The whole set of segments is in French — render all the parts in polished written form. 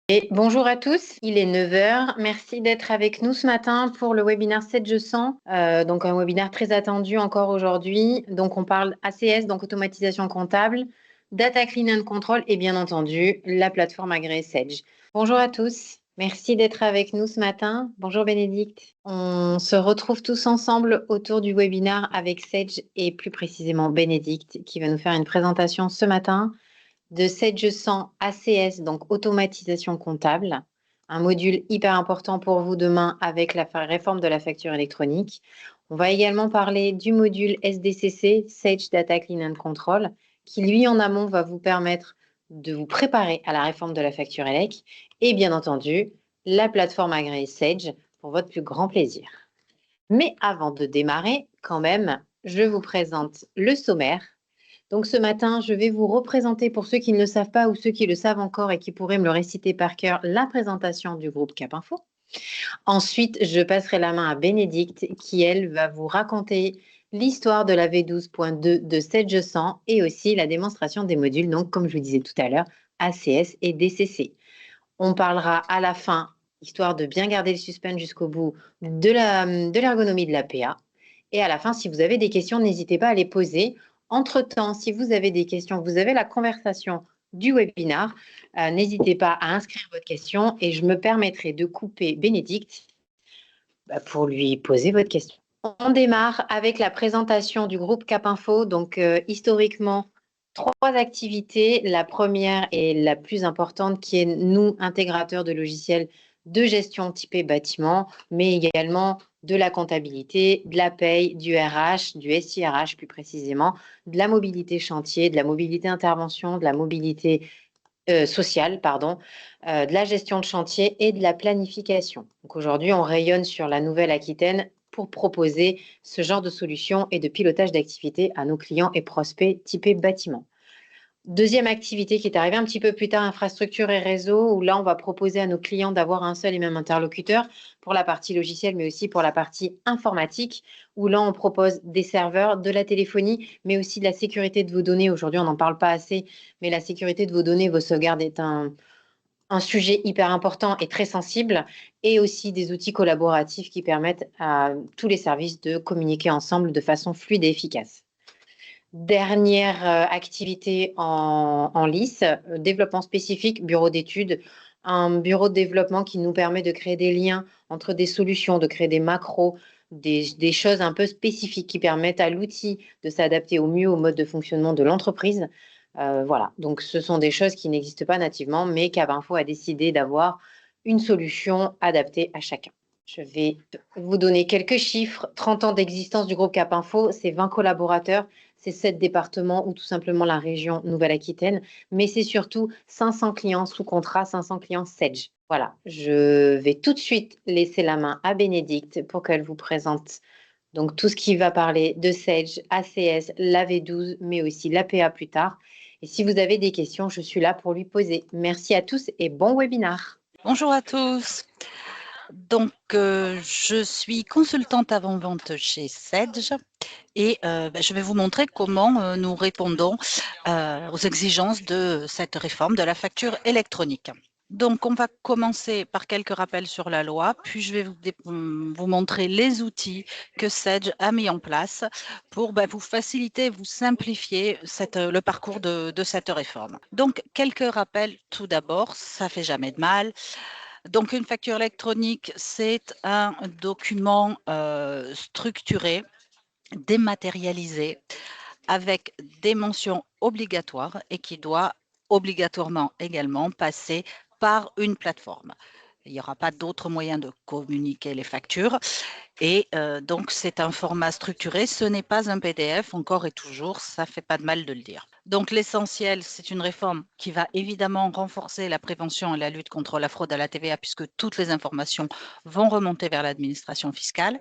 Et bonjour à tous, il est 9 heures. Merci d'être avec nous ce matin pour le webinaire 7 je sens. Donc un webinaire très attendu encore aujourd'hui. Donc on parle ACS, donc automatisation comptable, Data Clean and Control et bien entendu la plateforme agréée Sage. Bonjour à tous, merci d'être avec nous ce matin. Bonjour Bénédicte. On se retrouve tous ensemble autour du webinaire avec Sage et plus précisément Bénédicte qui va nous faire une présentation ce matin de 700 ACS, donc automatisation comptable, un module hyper important pour vous demain avec la réforme de la facture électronique. On va également parler du module SDCC, Sage Data Clean and Control, qui lui en amont va vous permettre de vous préparer à la réforme de la facture élec et bien entendu la plateforme agréée Sage pour votre plus grand plaisir. Mais avant de démarrer, quand même, je vous présente le sommaire. Donc ce matin, je vais vous représenter, pour ceux qui ne le savent pas ou ceux qui le savent encore et qui pourraient me le réciter par cœur, la présentation du groupe Cap Info. Ensuite, je passerai la main à Bénédicte qui, elle, va vous raconter l'histoire de la V12.2 de 700 et aussi la démonstration des modules, donc comme je vous disais tout à l'heure, ACS et DCC. On parlera à la fin, histoire de bien garder le suspense jusqu'au bout, de l'ergonomie de la PA. Et à la fin, si vous avez des questions, n'hésitez pas à les poser. Entre-temps, si vous avez des questions, vous avez la conversation du webinaire, n'hésitez pas à inscrire votre question et je me permettrai de couper Bénédicte pour lui poser votre question. On démarre avec la présentation du groupe Cap Info. Donc, historiquement, 3 activités. La première et la plus importante qui est nous, intégrateurs de logiciels de gestion typée bâtiment, mais également de la comptabilité, de la paye, du RH, du SIRH plus précisément, de la mobilité chantier, de la mobilité intervention, de la mobilité sociale, pardon, de la gestion de chantier et de la planification. Donc aujourd'hui, on rayonne sur la Nouvelle-Aquitaine pour proposer ce genre de solutions et de pilotage d'activités à nos clients et prospects typés bâtiments. Deuxième activité qui est arrivée un petit peu plus tard, infrastructure et réseau, où là, on va proposer à nos clients d'avoir un seul et même interlocuteur pour la partie logicielle, mais aussi pour la partie informatique, où là, on propose des serveurs, de la téléphonie, mais aussi de la sécurité de vos données. Aujourd'hui, on n'en parle pas assez, mais la sécurité de vos données, vos sauvegardes est un sujet hyper important et très sensible, et aussi des outils collaboratifs qui permettent à tous les services de communiquer ensemble de façon fluide et efficace. Dernière activité en lice, développement spécifique, bureau d'études, un bureau de développement qui nous permet de créer des liens entre des solutions, de créer des macros, des choses un peu spécifiques qui permettent à l'outil de s'adapter au mieux au mode de fonctionnement de l'entreprise. Voilà, donc ce sont des choses qui n'existent pas nativement, mais Cap Info a décidé d'avoir une solution adaptée à chacun. Je vais vous donner quelques chiffres. 30 ans d'existence du groupe Cap Info, c'est 20 collaborateurs, c'est 7 départements ou tout simplement la région Nouvelle-Aquitaine, mais c'est surtout 500 clients sous contrat, 500 clients Sedge. Voilà, je vais tout de suite laisser la main à Bénédicte pour qu'elle vous présente donc tout ce qui va parler de Sedge, ACS, la V12, mais aussi l'APA plus tard. Et si vous avez des questions, je suis là pour lui poser. Merci à tous et bon webinaire. Bonjour à tous. Donc, je suis consultante avant-vente chez Sedge et je vais vous montrer comment nous répondons aux exigences de cette réforme de la facture électronique. Donc, on va commencer par quelques rappels sur la loi, puis je vais vous montrer les outils que Sedge a mis en place pour vous faciliter, vous simplifier le parcours de cette réforme. Donc, quelques rappels tout d'abord, ça fait jamais de mal. Donc, une facture électronique, c'est un document structuré, dématérialisé, avec des mentions obligatoires et qui doit obligatoirement également passer par une plateforme. Il n'y aura pas d'autre moyen de communiquer les factures. Et donc, c'est un format structuré. Ce n'est pas un PDF, encore et toujours. Ça ne fait pas de mal de le dire. Donc, l'essentiel, c'est une réforme qui va évidemment renforcer la prévention et la lutte contre la fraude à la TVA, puisque toutes les informations vont remonter vers l'administration fiscale.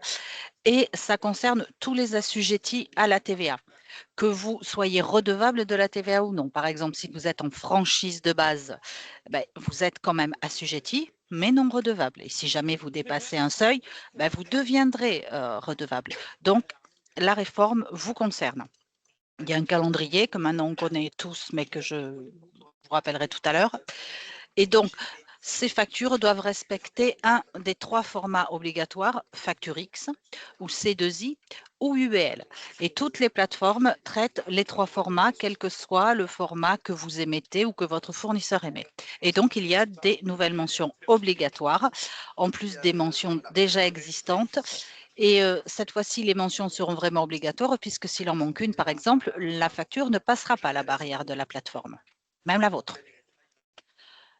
Et ça concerne tous les assujettis à la TVA. Que vous soyez redevable de la TVA ou non. Par exemple, si vous êtes en franchise de base, vous êtes quand même assujetti, mais non redevable. Et si jamais vous dépassez un seuil, vous deviendrez redevable. Donc, la réforme vous concerne. Il y a un calendrier que maintenant on connaît tous, mais que je vous rappellerai tout à l'heure. Et donc, Ces factures doivent respecter un des 3 formats obligatoires, Facture X ou C2I ou UBL. Et toutes les plateformes traitent les 3 formats, quel que soit le format que vous émettez ou que votre fournisseur émet. Et donc, il y a des nouvelles mentions obligatoires, en plus des mentions déjà existantes. Et cette fois-ci, les mentions seront vraiment obligatoires, puisque s'il en manque une, par exemple, la facture ne passera pas la barrière de la plateforme, même la vôtre.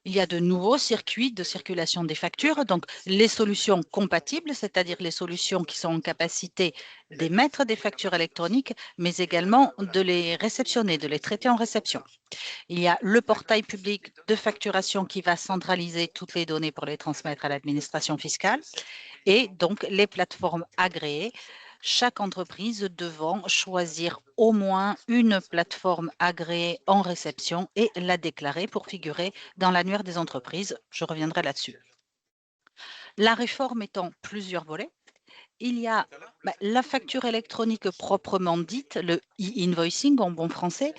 Il y a de nouveaux circuits de circulation des factures, donc les solutions compatibles, c'est-à-dire les solutions qui sont en capacité d'émettre des factures électroniques, mais également de les réceptionner, de les traiter en réception. Il y a le portail public de facturation qui va centraliser toutes les données pour les transmettre à l'administration fiscale et donc les plateformes agréées, chaque entreprise devant choisir au moins une plateforme agréée en réception et la déclarer pour figurer dans l'annuaire des entreprises. Je reviendrai là-dessus. La réforme étant plusieurs volets, il y a la facture électronique proprement dite, le e-invoicing en bon français,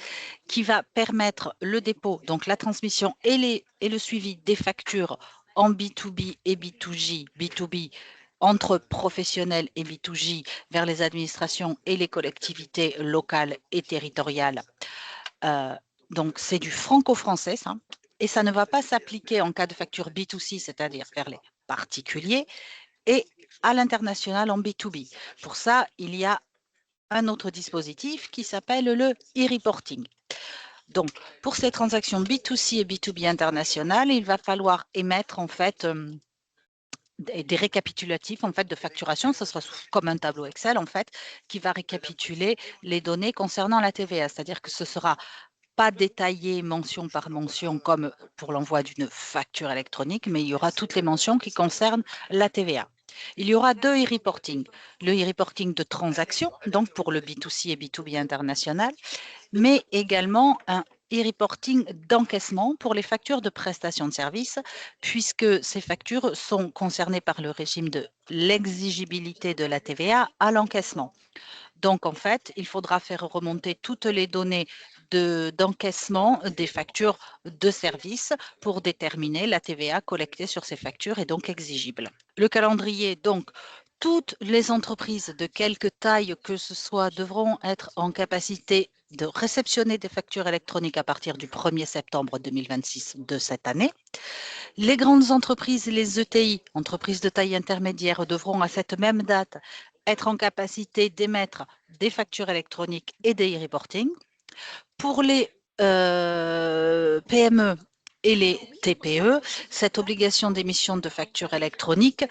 qui va permettre le dépôt, donc la transmission et le suivi des factures en B2B et B2G, B2B, entre professionnels et B2J vers les administrations et les collectivités locales et territoriales. Donc, c'est du franco-français, ça. Et ça ne va pas s'appliquer en cas de facture B2C, c'est-à-dire vers les particuliers, et à l'international en B2B. Pour ça, il y a un autre dispositif qui s'appelle le e-reporting. Donc, pour ces transactions B2C et B2B internationales, il va falloir émettre en fait des récapitulatifs en fait de facturation. Ce sera comme un tableau Excel en fait qui va récapituler les données concernant la TVA. C'est-à-dire que ce sera pas détaillé mention par mention comme pour l'envoi d'une facture électronique, mais il y aura toutes les mentions qui concernent la TVA. Il y aura 2 e-reporting. Le e-reporting de transaction, donc pour le B2C et B2B international, mais également un e-reporting d'encaissement pour les factures de prestation de services, puisque ces factures sont concernées par le régime de l'exigibilité de la TVA à l'encaissement. Donc, en fait, il faudra faire remonter toutes les données d'encaissement des factures de services pour déterminer la TVA collectée sur ces factures et donc exigible. Le calendrier, donc, toutes les entreprises de quelque taille que ce soit devront être en capacité de réceptionner des factures électroniques à partir du 1er septembre 2026 de cette année. Les grandes entreprises, les ETI, entreprises de taille intermédiaire, devront à cette même date être en capacité d'émettre des factures électroniques et des e-reporting. Pour les PME et les TPE, cette obligation d'émission de factures électroniques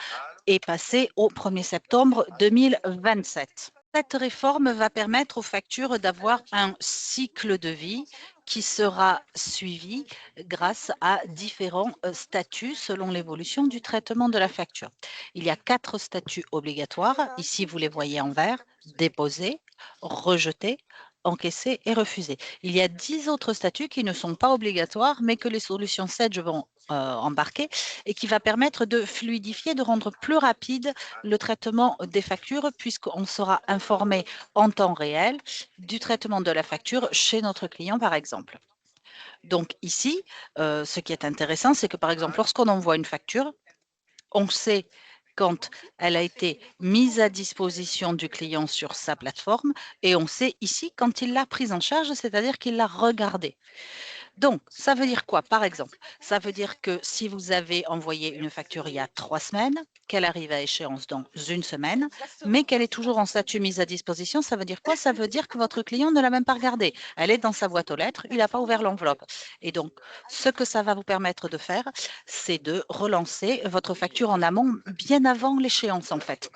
est passée au 1er septembre 2027. Cette réforme va permettre aux factures d'avoir un cycle de vie qui sera suivi grâce à différents statuts selon l'évolution du traitement de la facture. Il y a 4 statuts obligatoires. Ici, vous les voyez en vert: déposer, rejeter, encaisser et refuser. Il y a 10 autres statuts qui ne sont pas obligatoires, mais que les solutions Sedge vont embarquer et qui va permettre de fluidifier, de rendre plus rapide le traitement des factures, puisqu'on sera informé en temps réel du traitement de la facture chez notre client, par exemple. Donc ici, ce qui est intéressant, c'est que, par exemple, lorsqu'on envoie une facture, on sait quand elle a été mise à disposition du client sur sa plateforme et on sait ici quand il l'a prise en charge, c'est-à-dire qu'il l'a regardée. Donc, ça veut dire quoi, par exemple? Ça veut dire que si vous avez envoyé une facture il y a 3 semaines, qu'elle arrive à échéance dans 1 semaine, mais qu'elle est toujours en statut mise à disposition, ça veut dire quoi? Ça veut dire que votre client ne l'a même pas regardée. Elle est dans sa boîte aux lettres, il n'a pas ouvert l'enveloppe. Et donc, ce que ça va vous permettre de faire, c'est de relancer votre facture en amont, bien avant l'échéance, en fait.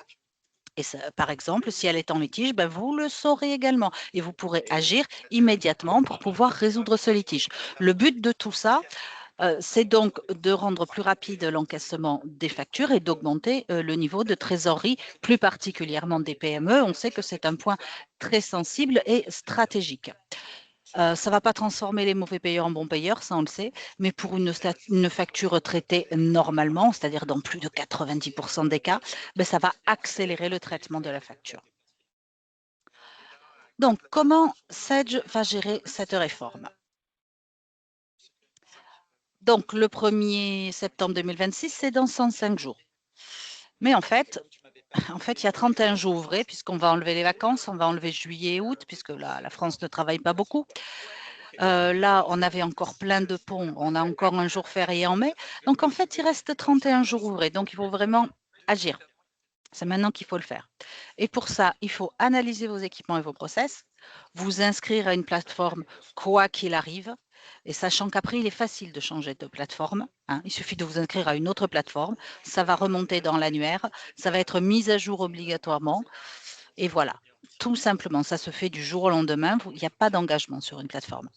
Et ça, par exemple, si elle est en litige, vous le saurez également et vous pourrez agir immédiatement pour pouvoir résoudre ce litige. Le but de tout ça, c'est donc de rendre plus rapide l'encaissement des factures et d'augmenter le niveau de trésorerie, plus particulièrement des PME. On sait que c'est un point très sensible et stratégique. Ça ne va pas transformer les mauvais payeurs en bons payeurs, ça on le sait, mais pour une facture traitée normalement, c'est-à-dire dans plus de 90% des cas, ça va accélérer le traitement de la facture. Donc, comment Sedge va gérer cette réforme? Donc, le 1er septembre 2026, c'est dans 105 jours. Mais en fait, il y a 31 jours ouvrés, puisqu'on va enlever les vacances, on va enlever juillet et août, puisque là, la France ne travaille pas beaucoup. Là, on avait encore plein de ponts, on a encore un jour férié en mai. Donc, en fait, il reste 31 jours ouvrés. Donc, il faut vraiment agir. C'est maintenant qu'il faut le faire. Et pour ça, il faut analyser vos équipements et vos process, vous inscrire à une plateforme quoi qu'il arrive, et sachant qu'après, il est facile de changer de plateforme. Hein. Il suffit de vous inscrire à une autre plateforme, ça va remonter dans l'annuaire, ça va être mis à jour obligatoirement, et voilà. Tout simplement, ça se fait du jour au lendemain, il n'y a pas d'engagement sur une plateforme.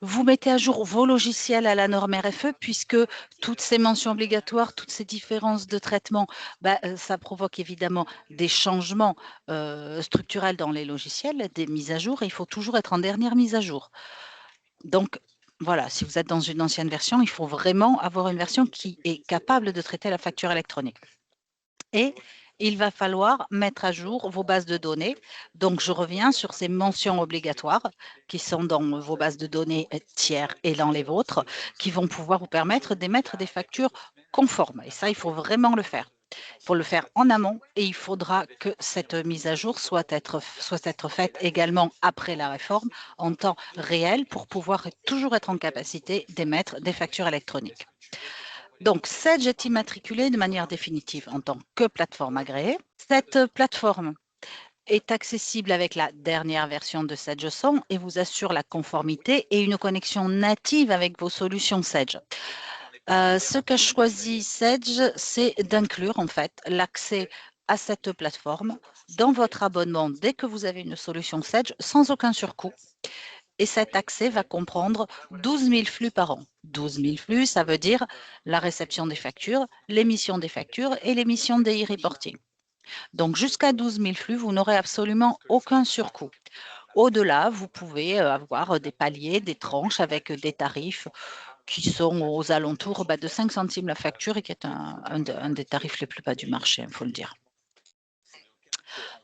Vous mettez à jour vos logiciels à la norme RFE, puisque toutes ces mentions obligatoires, toutes ces différences de traitement, ça provoque évidemment des changements structurels dans les logiciels, des mises à jour, et il faut toujours être en dernière mise à jour. Donc, voilà, si vous êtes dans une ancienne version, il faut vraiment avoir une version qui est capable de traiter la facture électronique. Et il va falloir mettre à jour vos bases de données. Donc, je reviens sur ces mentions obligatoires qui sont dans vos bases de données tiers et dans les vôtres, qui vont pouvoir vous permettre d'émettre des factures conformes. Et ça, il faut vraiment le faire. Il faut le faire en amont et il faudra que cette mise à jour soit être faite également après la réforme en temps réel pour pouvoir toujours être en capacité d'émettre des factures électroniques. Donc, Sedge est immatriculé de manière définitive en tant que plateforme agréée. Cette plateforme est accessible avec la dernière version de Sedge 100 et vous assure la conformité et une connexion native avec vos solutions Sedge. Ce qu'a choisi Sedge, c'est d'inclure en fait l'accès à cette plateforme dans votre abonnement dès que vous avez une solution Sedge sans aucun surcoût. Et cet accès va comprendre 12 000 flux par an. 12 000 flux, ça veut dire la réception des factures, l'émission des factures et l'émission des e-reporting. Donc, jusqu'à 12 000 flux, vous n'aurez absolument aucun surcoût. Au-delà, vous pouvez avoir des paliers, des tranches avec des tarifs qui sont aux alentours de 5 centimes la facture et qui est un des tarifs les plus bas du marché, il faut le dire.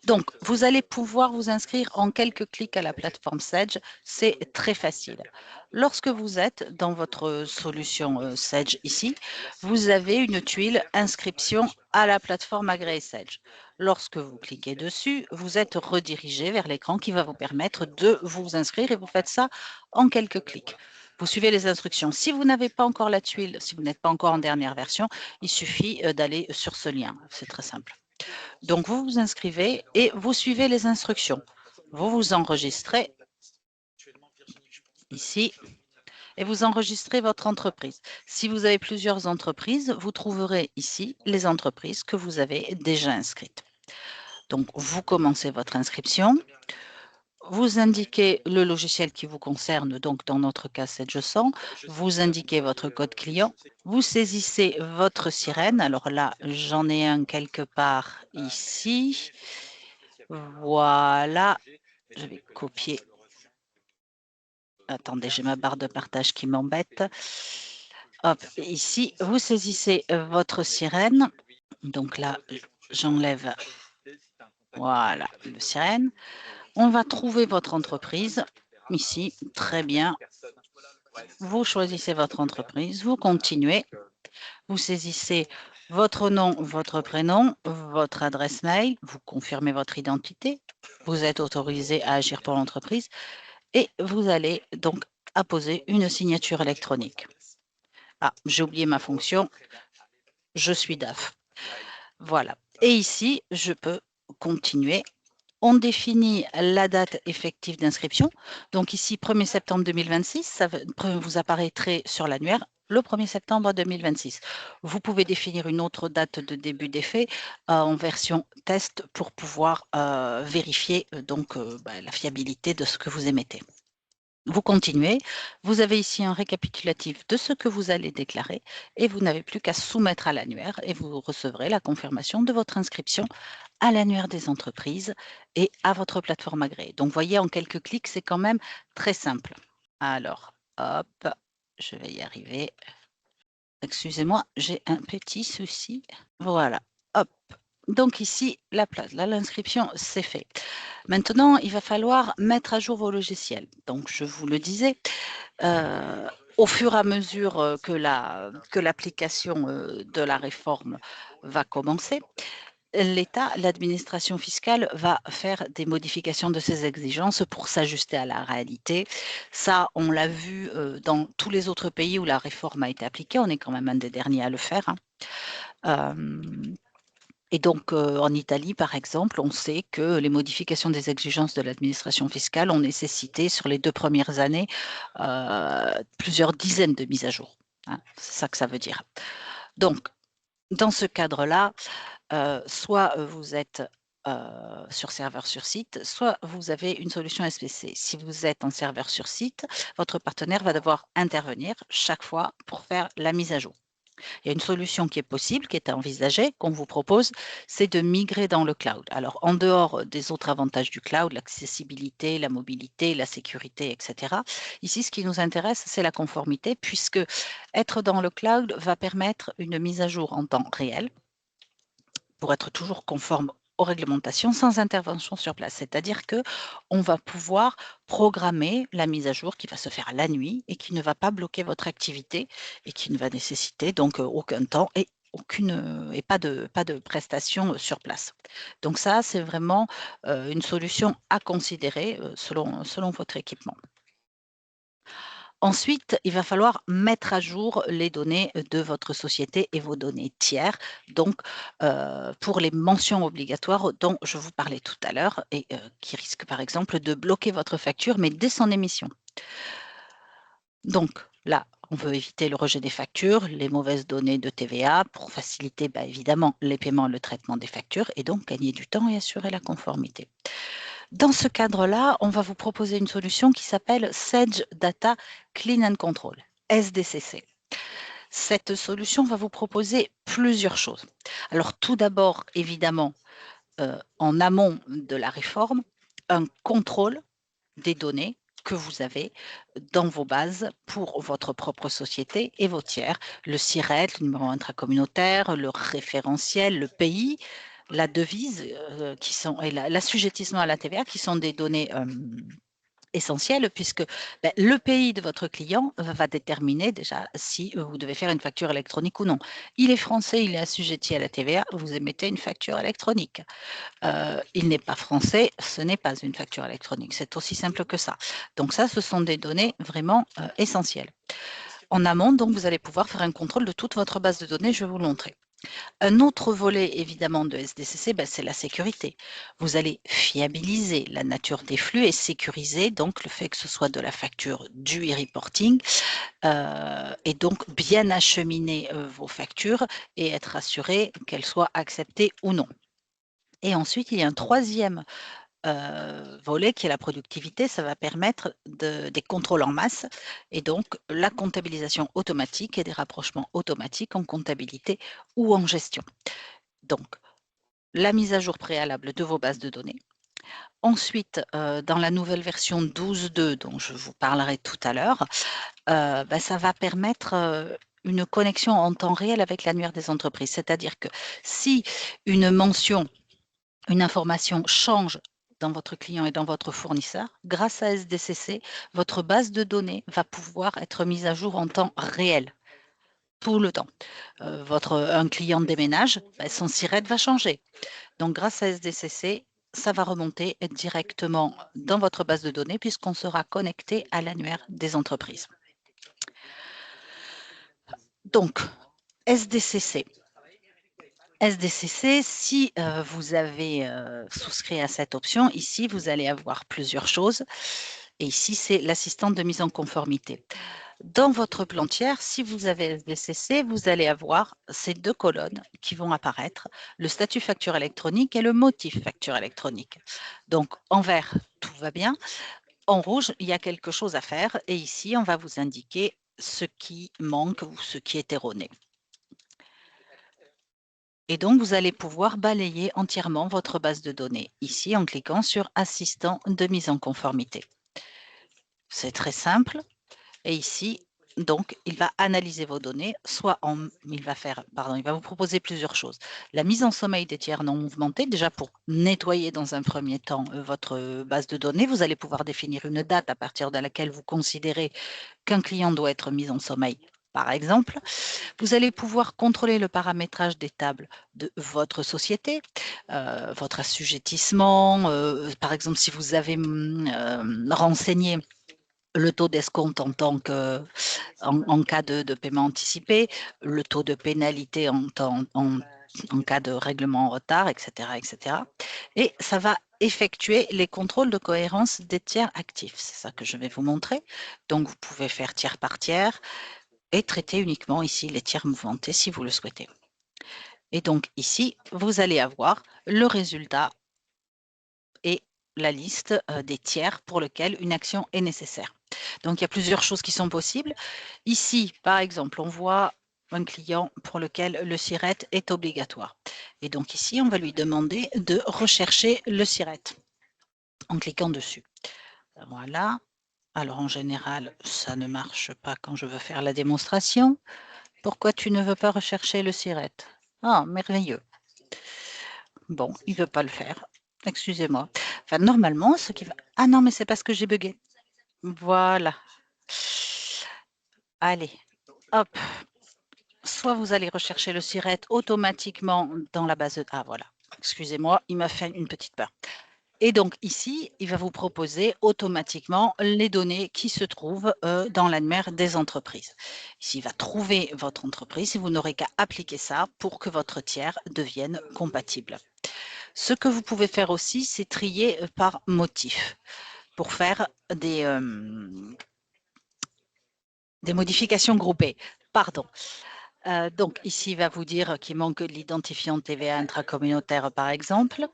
Donc, vous allez pouvoir vous inscrire en quelques clics à la plateforme Sedge. C'est très facile. Lorsque vous êtes dans votre solution Sedge ici, vous avez une tuile inscription à la plateforme agréée Sedge. Lorsque vous cliquez dessus, vous êtes redirigé vers l'écran qui va vous permettre de vous inscrire et vous faites ça en quelques clics. Vous suivez les instructions. Si vous n'avez pas encore la tuile, si vous n'êtes pas encore en dernière version, il suffit d'aller sur ce lien. C'est très simple. Donc, vous vous inscrivez et vous suivez les instructions. Vous vous enregistrez ici et vous enregistrez votre entreprise. Si vous avez plusieurs entreprises, vous trouverez ici les entreprises que vous avez déjà inscrites. Donc, vous commencez votre inscription. Vous indiquez le logiciel qui vous concerne, donc dans notre cas, c'est JSON. Vous indiquez votre code client. Vous saisissez votre sirène. Alors là, j'en ai un quelque part ici. Voilà. Je vais copier. Attendez, j'ai ma barre de partage qui m'embête. Hop, ici, vous saisissez votre sirène. Donc là, j'enlève, voilà, le sirène. On va trouver votre entreprise ici, très bien. Vous choisissez votre entreprise, vous continuez, vous saisissez votre nom, votre prénom, votre adresse mail, vous confirmez votre identité, vous êtes autorisé à agir pour l'entreprise et vous allez donc apposer une signature électronique. Ah, j'ai oublié ma fonction, je suis DAF. Voilà. Et ici, je peux continuer. On définit la date effective d'inscription. Donc ici, 1er septembre 2026, ça vous apparaîtrait sur l'annuaire le 1er septembre 2026. Vous pouvez définir une autre date de début d'effet en version test pour pouvoir vérifier donc la fiabilité de ce que vous émettez. Vous continuez, vous avez ici un récapitulatif de ce que vous allez déclarer et vous n'avez plus qu'à soumettre à l'annuaire et vous recevrez la confirmation de votre inscription à l'annuaire des entreprises et à votre plateforme agréée. Donc, vous voyez, en quelques clics, c'est quand même très simple. Alors, hop, je vais y arriver. Excusez-moi, j'ai un petit souci. Voilà, hop. Donc ici, la place, là, l'inscription, c'est fait. Maintenant, il va falloir mettre à jour vos logiciels. Donc, je vous le disais, Au fur et à mesure que l'application de la réforme va commencer, l'État, l'administration fiscale va faire des modifications de ses exigences pour s'ajuster à la réalité. Ça, on l'a vu dans tous les autres pays où la réforme a été appliquée. On est quand même un des derniers à le faire, hein. Et donc, en Italie, par exemple, on sait que les modifications des exigences de l'administration fiscale ont nécessité, sur les 2 premières années, plusieurs dizaines de mises à jour, hein. C'est ça que ça veut dire. Donc, dans ce cadre-là, soit vous êtes sur serveur sur site, soit vous avez une solution SPC. Si vous êtes en serveur sur site, votre partenaire va devoir intervenir chaque fois pour faire la mise à jour. Il y a une solution qui est possible, qui est envisagée, qu'on vous propose, c'est de migrer dans le cloud. Alors, en dehors des autres avantages du cloud, l'accessibilité, la mobilité, la sécurité, etc., ici, ce qui nous intéresse, c'est la conformité, puisque être dans le cloud va permettre une mise à jour en temps réel pour être toujours conforme aux réglementations sans intervention sur place. C'est-à-dire qu'on va pouvoir programmer la mise à jour qui va se faire la nuit et qui ne va pas bloquer votre activité et qui ne va nécessiter donc aucun temps et pas de prestations sur place. Donc ça, c'est vraiment une solution à considérer selon votre équipement. Ensuite, il va falloir mettre à jour les données de votre société et vos données tiers, donc pour les mentions obligatoires dont je vous parlais tout à l'heure et qui risquent par exemple de bloquer votre facture, mais dès son émission. Donc là, on veut éviter le rejet des factures, les mauvaises données de TVA pour faciliter évidemment les paiements et le traitement des factures et donc gagner du temps et assurer la conformité. Dans ce cadre-là, on va vous proposer une solution qui s'appelle Sage Data Clean and Control, SDCC. Cette solution va vous proposer plusieurs choses. Alors tout d'abord, évidemment, en amont de la réforme, un contrôle des données que vous avez dans vos bases pour votre propre société et vos tiers, le SIRET, le numéro intracommunautaire, le référentiel, le pays, la devise et l'assujettissement à la TVA, qui sont des données essentielles puisque le pays de votre client va déterminer déjà si vous devez faire une facture électronique ou non. Il est français, il est assujetti à la TVA, vous émettez une facture électronique. Il n'est pas français, ce n'est pas une facture électronique. C'est aussi simple que ça. Donc ça, ce sont des données vraiment essentielles. En amont, donc, vous allez pouvoir faire un contrôle de toute votre base de données. Je vais vous le montrer. Un autre volet, évidemment, de SDCC, c'est la sécurité. Vous allez fiabiliser la nature des flux et sécuriser donc le fait que ce soit de la facture du e-reporting et donc bien acheminer vos factures et être assuré qu'elles soient acceptées ou non. Et ensuite, il y a un troisième volet qui est la productivité. Ça va permettre des contrôles en masse et donc la comptabilisation automatique et des rapprochements automatiques en comptabilité ou en gestion. Donc, la mise à jour préalable de vos bases de données. Ensuite, dans la nouvelle version 12.2 dont je vous parlerai tout à l'heure, ça va permettre une connexion en temps réel avec l'annuaire des entreprises. C'est-à-dire que si une mention, une information change dans votre client et dans votre fournisseur, grâce à SDCC, votre base de données va pouvoir être mise à jour en temps réel, tout le temps. Un client déménage, son SIRET va changer. Donc, grâce à SDCC, ça va remonter directement dans votre base de données puisqu'on sera connecté à l'annuaire des entreprises. Donc, SDCC. SDCC, si vous avez souscrit à cette option, ici, vous allez avoir plusieurs choses. Et ici, c'est l'assistante de mise en conformité. Dans votre plan tiers, si vous avez SDCC, vous allez avoir ces deux colonnes qui vont apparaître, le statut facture électronique et le motif facture électronique. Donc, en vert, tout va bien. En rouge, il y a quelque chose à faire. Et ici, on va vous indiquer ce qui manque ou ce qui est erroné. Et donc, vous allez pouvoir balayer entièrement votre base de données, ici en cliquant sur Assistant de mise en conformité. C'est très simple. Et ici, Donc, il va analyser vos données, il va vous proposer plusieurs choses. La mise en sommeil des tiers non mouvementés, déjà pour nettoyer dans un premier temps votre base de données, vous allez pouvoir définir une date à partir de laquelle vous considérez qu'un client doit être mis en sommeil, par exemple. Vous allez pouvoir contrôler le paramétrage des tables de votre société, votre assujettissement, par exemple, si vous avez renseigné le taux d'escompte en cas de paiement anticipé, le taux de pénalité en cas de règlement en retard, etc., etc. Et ça va effectuer les contrôles de cohérence des tiers actifs. C'est ça que je vais vous montrer. Donc, vous pouvez faire tiers par tiers et traiter uniquement ici les tiers mouvementés si vous le souhaitez. Et donc, ici, vous allez avoir le résultat et la liste des tiers pour lesquels une action est nécessaire. Donc, il y a plusieurs choses qui sont possibles. Ici, par exemple, on voit un client pour lequel le SIRET est obligatoire. Et donc ici, on va lui demander de rechercher le SIRET en cliquant dessus. Voilà. Alors, en général, ça ne marche pas quand je veux faire la démonstration. Pourquoi tu ne veux pas rechercher le SIRET? Ah, merveilleux. Bon, il ne veut pas le faire. Excusez-moi. Enfin, normalement, ce qui va... Ah non, mais c'est parce que j'ai bugué. Voilà. Allez, hop. Soit vous allez rechercher le SIRET automatiquement dans la base de... Ah, voilà. Excusez-moi, il m'a fait une petite peur. Et donc ici, il va vous proposer automatiquement les données qui se trouvent dans l'annuaire des entreprises. Ici, il va trouver votre entreprise et vous n'aurez qu'à appliquer ça pour que votre tiers devienne compatible. Ce que vous pouvez faire aussi, c'est trier par motif pour faire des modifications groupées. Pardon. Donc ici, il va vous dire qu'il manque l'identifiant TVA intracommunautaire, par exemple.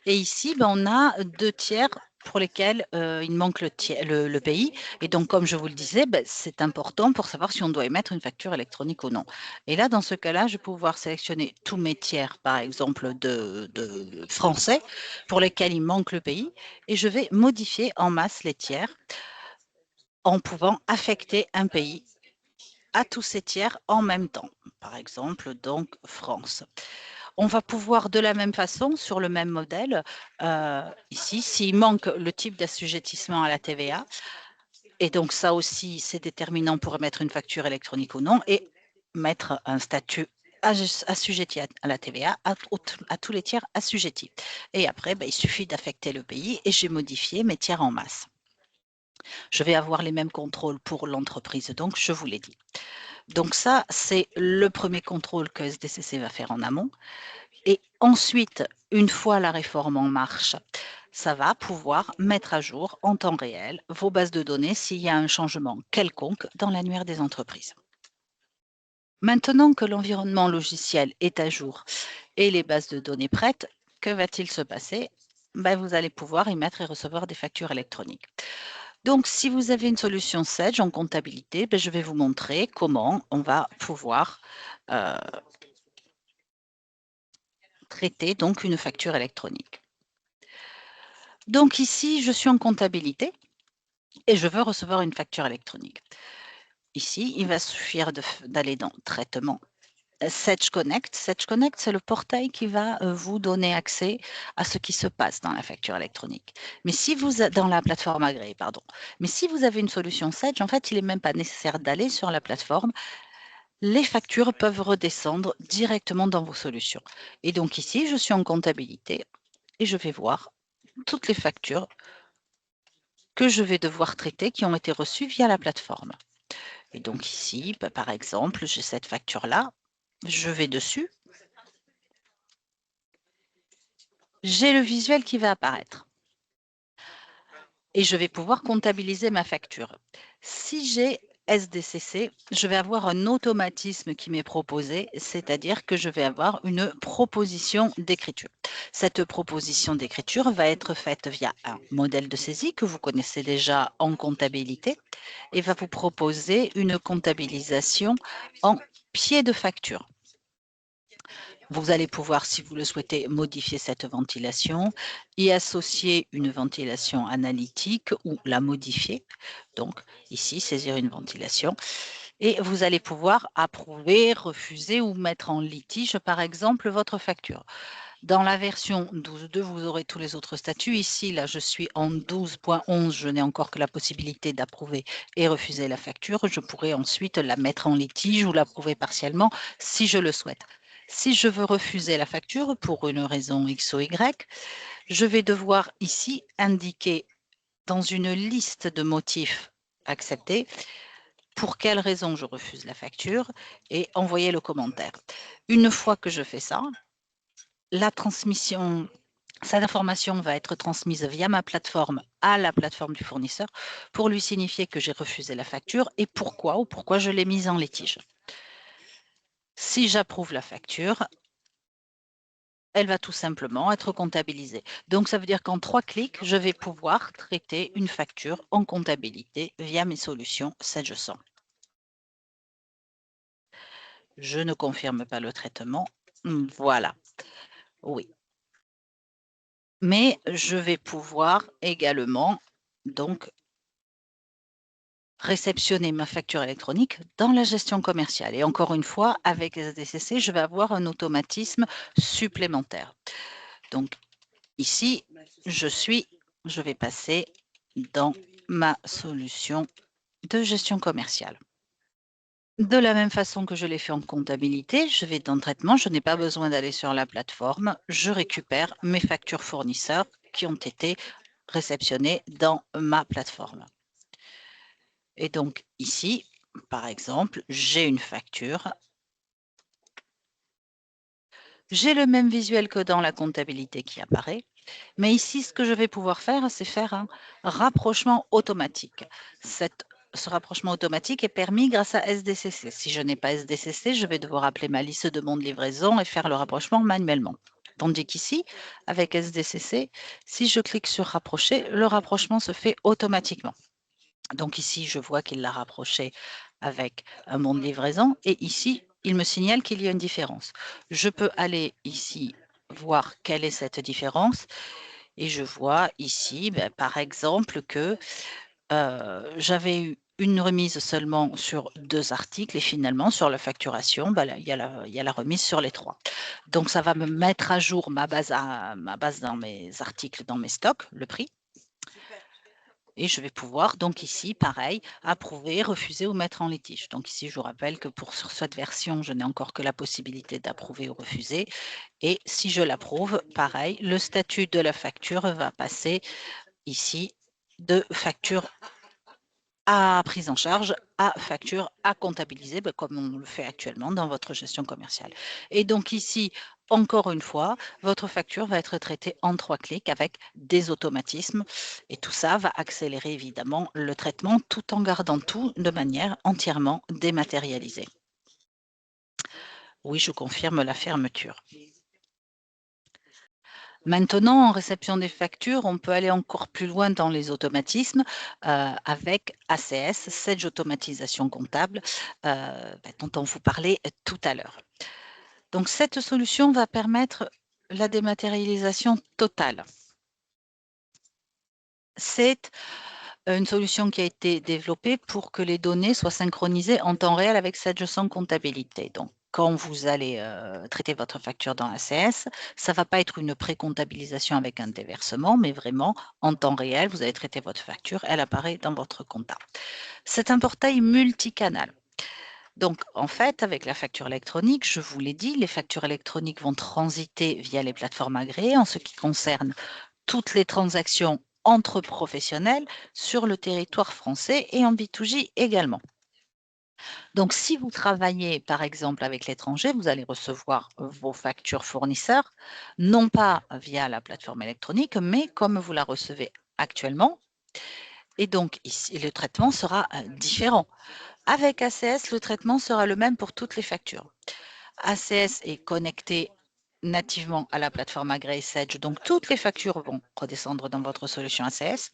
Et ici, on a 2 tiers pour lesquels il manque le pays. Et donc, comme je vous le disais, c'est important pour savoir si on doit émettre une facture électronique ou non. Et là, dans ce cas-là, je vais pouvoir sélectionner tous mes tiers, par exemple, de français, pour lesquels il manque le pays. Et je vais modifier en masse les tiers en pouvant affecter un pays à tous ces tiers en même temps. Par exemple, donc France. On va pouvoir de la même façon, sur le même modèle, ici, s'il manque le type d'assujettissement à la TVA, et donc ça aussi, c'est déterminant pour émettre une facture électronique ou non, et mettre un statut assujetti à la TVA à tous les tiers assujettis. Et après, il suffit d'affecter le pays et j'ai modifié mes tiers en masse. Je vais avoir les mêmes contrôles pour l'entreprise, donc je vous l'ai dit. Donc ça, c'est le premier contrôle que SDCC va faire en amont. Et ensuite, une fois la réforme en marche, ça va pouvoir mettre à jour en temps réel vos bases de données s'il y a un changement quelconque dans l'annuaire des entreprises. Maintenant que l'environnement logiciel est à jour et les bases de données prêtes, que va-t-il se passer? Vous allez pouvoir émettre et recevoir des factures électroniques. Donc, si vous avez une solution Sage en comptabilité, je vais vous montrer comment on va pouvoir traiter donc une facture électronique. Donc ici, je suis en comptabilité et je veux recevoir une facture électronique. Ici, il va suffire d'aller dans Traitement, Sage Connect. Sage Connect, c'est le portail qui va vous donner accès à ce qui se passe dans la facture électronique. Mais si vous, dans la plateforme agréée, pardon. Mais si vous avez une solution Sage, en fait, il n'est même pas nécessaire d'aller sur la plateforme. Les factures peuvent redescendre directement dans vos solutions. Et donc ici, je suis en comptabilité et je vais voir toutes les factures que je vais devoir traiter qui ont été reçues via la plateforme. Et donc ici, par exemple, j'ai cette facture-là, je vais dessus, j'ai le visuel qui va apparaître et je vais pouvoir comptabiliser ma facture. Si j'ai SDCC, je vais avoir un automatisme qui m'est proposé, c'est-à-dire que je vais avoir une proposition d'écriture. Cette proposition d'écriture va être faite via un modèle de saisie que vous connaissez déjà en comptabilité et va vous proposer une comptabilisation en pied de facture. Vous allez pouvoir, si vous le souhaitez, modifier cette ventilation, y associer une ventilation analytique ou la modifier. Donc, ici, saisir une ventilation. Et vous allez pouvoir approuver, refuser ou mettre en litige, par exemple, votre facture. Dans la version 12.2, vous aurez tous les autres statuts. Ici, là, je suis en 12.11. Je n'ai encore que la possibilité d'approuver et refuser la facture. Je pourrai ensuite la mettre en litige ou l'approuver partiellement si je le souhaite. Si je veux refuser la facture pour une raison X ou Y, je vais devoir ici indiquer dans une liste de motifs acceptés pour quelle raison je refuse la facture et envoyer le commentaire. Une fois que je fais ça, la transmission, cette information va être transmise via ma plateforme à la plateforme du fournisseur pour lui signifier que j'ai refusé la facture et pourquoi je l'ai mise en litige. Si j'approuve la facture, elle va tout simplement être comptabilisée. Donc, ça veut dire qu'en 3 clics, je vais pouvoir traiter une facture en comptabilité via mes solutions SedgeSend. Je ne confirme pas le traitement. Voilà. Oui. Mais je vais pouvoir également donc réceptionner ma facture électronique dans la gestion commerciale. Et encore une fois, avec SDCC, je vais avoir un automatisme supplémentaire. Donc ici, je vais passer dans ma solution de gestion commerciale. De la même façon que je l'ai fait en comptabilité, je vais dans traitement, je n'ai pas besoin d'aller sur la plateforme, je récupère mes factures fournisseurs qui ont été réceptionnées dans ma plateforme. Et donc ici, par exemple, j'ai une facture. J'ai le même visuel que dans la comptabilité qui apparaît, mais ici, ce que je vais pouvoir faire, c'est faire un rapprochement automatique. Ce rapprochement automatique est permis grâce à SDCC. Si je n'ai pas SDCC, je vais devoir appeler ma liste de demande de livraison et faire le rapprochement manuellement. Tandis qu'ici, avec SDCC, si je clique sur rapprocher, le rapprochement se fait automatiquement. Donc ici, je vois qu'il l'a rapproché avec un bon de livraison et ici, il me signale qu'il y a une différence. Je peux aller ici voir quelle est cette différence et je vois ici, par exemple, que j'avais eu une remise seulement sur 2 articles et finalement, sur la facturation, il y a la remise sur les 3. Donc, ça va me mettre à jour ma base dans mes articles, dans mes stocks, le prix. Et je vais pouvoir donc ici, pareil, approuver, refuser ou mettre en litige. Donc ici, je vous rappelle que sur cette version, je n'ai encore que la possibilité d'approuver ou refuser. Et si je l'approuve, pareil, le statut de la facture va passer ici de facture à prise en charge, à facture, à comptabiliser, comme on le fait actuellement dans votre gestion commerciale. Et donc ici, encore une fois, votre facture va être traitée en 3 clics avec des automatismes. Et tout ça va accélérer évidemment le traitement tout en gardant tout de manière entièrement dématérialisée. Oui, je confirme la fermeture. Maintenant, en réception des factures, on peut aller encore plus loin dans les automatismes avec ACS, Sedge Automatisation Comptable, dont on vous parlait tout à l'heure. Donc, cette solution va permettre la dématérialisation totale. C'est une solution qui a été développée pour que les données soient synchronisées en temps réel avec Sedge sans comptabilité. Donc, quand vous allez traiter votre facture dans ACS, ça ne va pas être une pré-comptabilisation avec un déversement, mais vraiment en temps réel, vous allez traiter votre facture, elle apparaît dans votre compta. C'est un portail multicanal. Donc, en fait, avec la facture électronique, je vous l'ai dit, les factures électroniques vont transiter via les plateformes agréées en ce qui concerne toutes les transactions entre professionnels sur le territoire français et en B2G également. Donc, si vous travaillez, par exemple, avec l'étranger, vous allez recevoir vos factures fournisseurs, non pas via la plateforme électronique, mais comme vous la recevez actuellement. Et donc, ici, le traitement sera différent. Avec ACS, le traitement sera le même pour toutes les factures. ACS est connecté nativement à la plateforme agréée Sedge, donc toutes les factures vont redescendre dans votre solution ACS.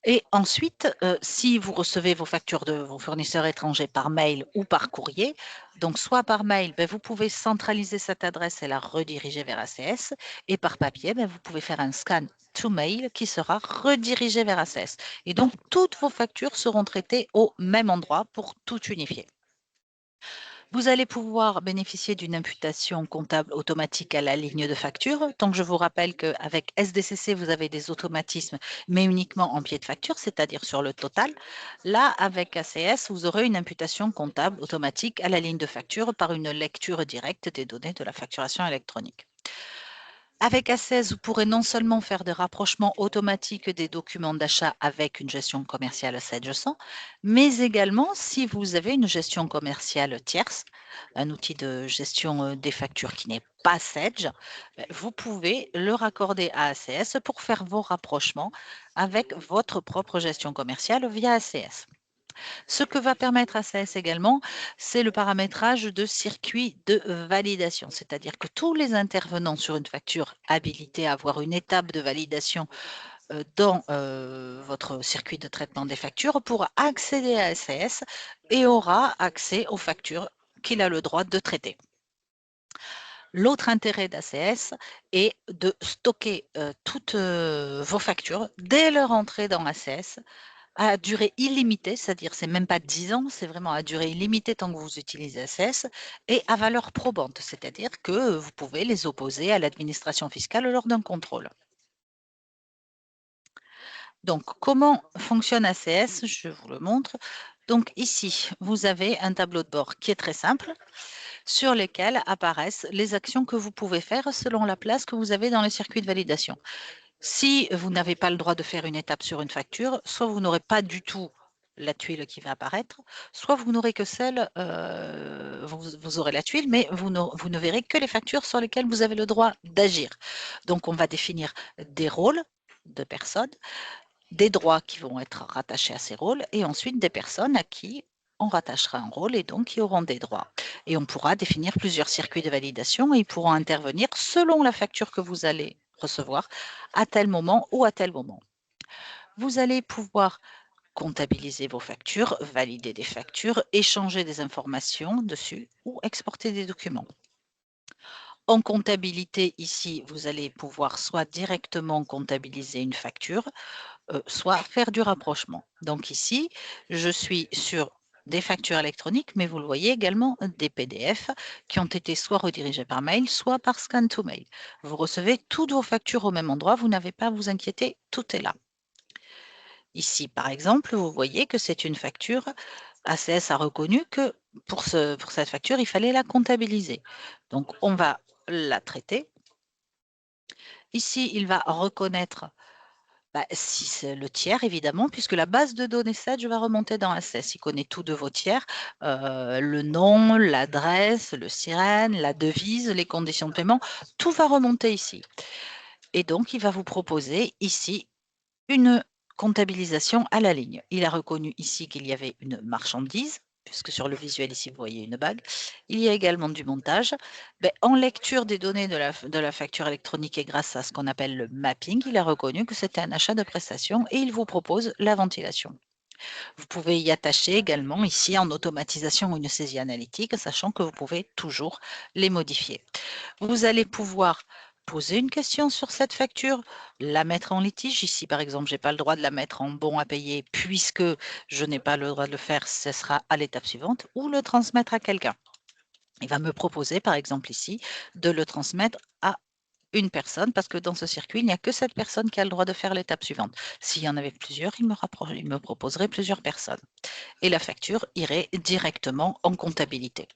Et ensuite, si vous recevez vos factures de vos fournisseurs étrangers par mail ou par courrier, donc soit par mail, vous pouvez centraliser cette adresse et la rediriger vers ACS, et par papier, vous pouvez faire un scan to mail qui sera redirigé vers ACS. Et donc, toutes vos factures seront traitées au même endroit pour tout unifier. Vous allez pouvoir bénéficier d'une imputation comptable automatique à la ligne de facture. Donc, je vous rappelle qu'avec SDCC, vous avez des automatismes, mais uniquement en pied de facture, c'est-à-dire sur le total. Là, avec ACS, vous aurez une imputation comptable automatique à la ligne de facture par une lecture directe des données de la facturation électronique. Avec ACS, vous pourrez non seulement faire des rapprochements automatiques des documents d'achat avec une gestion commerciale Sedge100, mais également si vous avez une gestion commerciale tierce, un outil de gestion des factures qui n'est pas Sedge, vous pouvez le raccorder à ACS pour faire vos rapprochements avec votre propre gestion commerciale via ACS. Ce que va permettre ACS également, c'est le paramétrage de circuits de validation, c'est-à-dire que tous les intervenants sur une facture habilités à avoir une étape de validation dans votre circuit de traitement des factures pourra accéder à ACS et aura accès aux factures qu'il a le droit de traiter. L'autre intérêt d'ACS est de stocker toutes vos factures dès leur entrée dans ACS à durée illimitée, c'est-à-dire c'est même pas 10 ans, c'est vraiment à durée illimitée tant que vous utilisez ACS, et à valeur probante, c'est-à-dire que vous pouvez les opposer à l'administration fiscale lors d'un contrôle. Donc, comment fonctionne ACS? Je vous le montre. Donc ici, vous avez un tableau de bord qui est très simple, sur lequel apparaissent les actions que vous pouvez faire selon la place que vous avez dans le circuit de validation. Si vous n'avez pas le droit de faire une étape sur une facture, soit vous n'aurez pas du tout la tuile qui va apparaître, soit vous n'aurez que celle, vous aurez la tuile, mais vous ne verrez que les factures sur lesquelles vous avez le droit d'agir. Donc, on va définir des rôles de personnes, des droits qui vont être rattachés à ces rôles, et ensuite des personnes à qui on rattachera un rôle et donc qui auront des droits. Et on pourra définir plusieurs circuits de validation et ils pourront intervenir selon la facture que vous allez recevoir à tel moment ou à tel moment. Vous allez pouvoir comptabiliser vos factures, valider des factures, échanger des informations dessus ou exporter des documents. En comptabilité, ici, vous allez pouvoir soit directement comptabiliser une facture, soit faire du rapprochement. Donc ici, je suis sur des factures électroniques, mais vous le voyez également des PDF qui ont été soit redirigés par mail, soit par scan to mail. Vous recevez toutes vos factures au même endroit, vous n'avez pas à vous inquiéter, tout est là. Ici, par exemple, vous voyez que c'est une facture. ACS a reconnu que pour cette facture, il fallait la comptabiliser. Donc, on va la traiter. Ici, il va reconnaître si c'est le tiers, évidemment, puisque la base de données Sedge va remonter dans ACS. Il connaît tout de vos tiers, le nom, l'adresse, le sirène, la devise, les conditions de paiement, tout va remonter ici. Et donc, il va vous proposer ici une comptabilisation à la ligne. Il a reconnu ici qu'il y avait une marchandise, puisque sur le visuel ici, vous voyez une bague. Il y a également du montage. En lecture des données de la facture électronique et grâce à ce qu'on appelle le mapping, il a reconnu que c'était un achat de prestation et il vous propose la ventilation. Vous pouvez y attacher également ici en automatisation une saisie analytique, sachant que vous pouvez toujours les modifier. Vous allez pouvoir poser une question sur cette facture, la mettre en litige. Ici, par exemple, je n'ai pas le droit de la mettre en bon à payer puisque je n'ai pas le droit de le faire, ce sera à l'étape suivante, ou le transmettre à quelqu'un. Il va me proposer, par exemple ici, de le transmettre à une personne, parce que dans ce circuit, il n'y a que cette personne qui a le droit de faire l'étape suivante. S'il y en avait plusieurs, il me proposerait plusieurs personnes. Et la facture irait directement en comptabilité.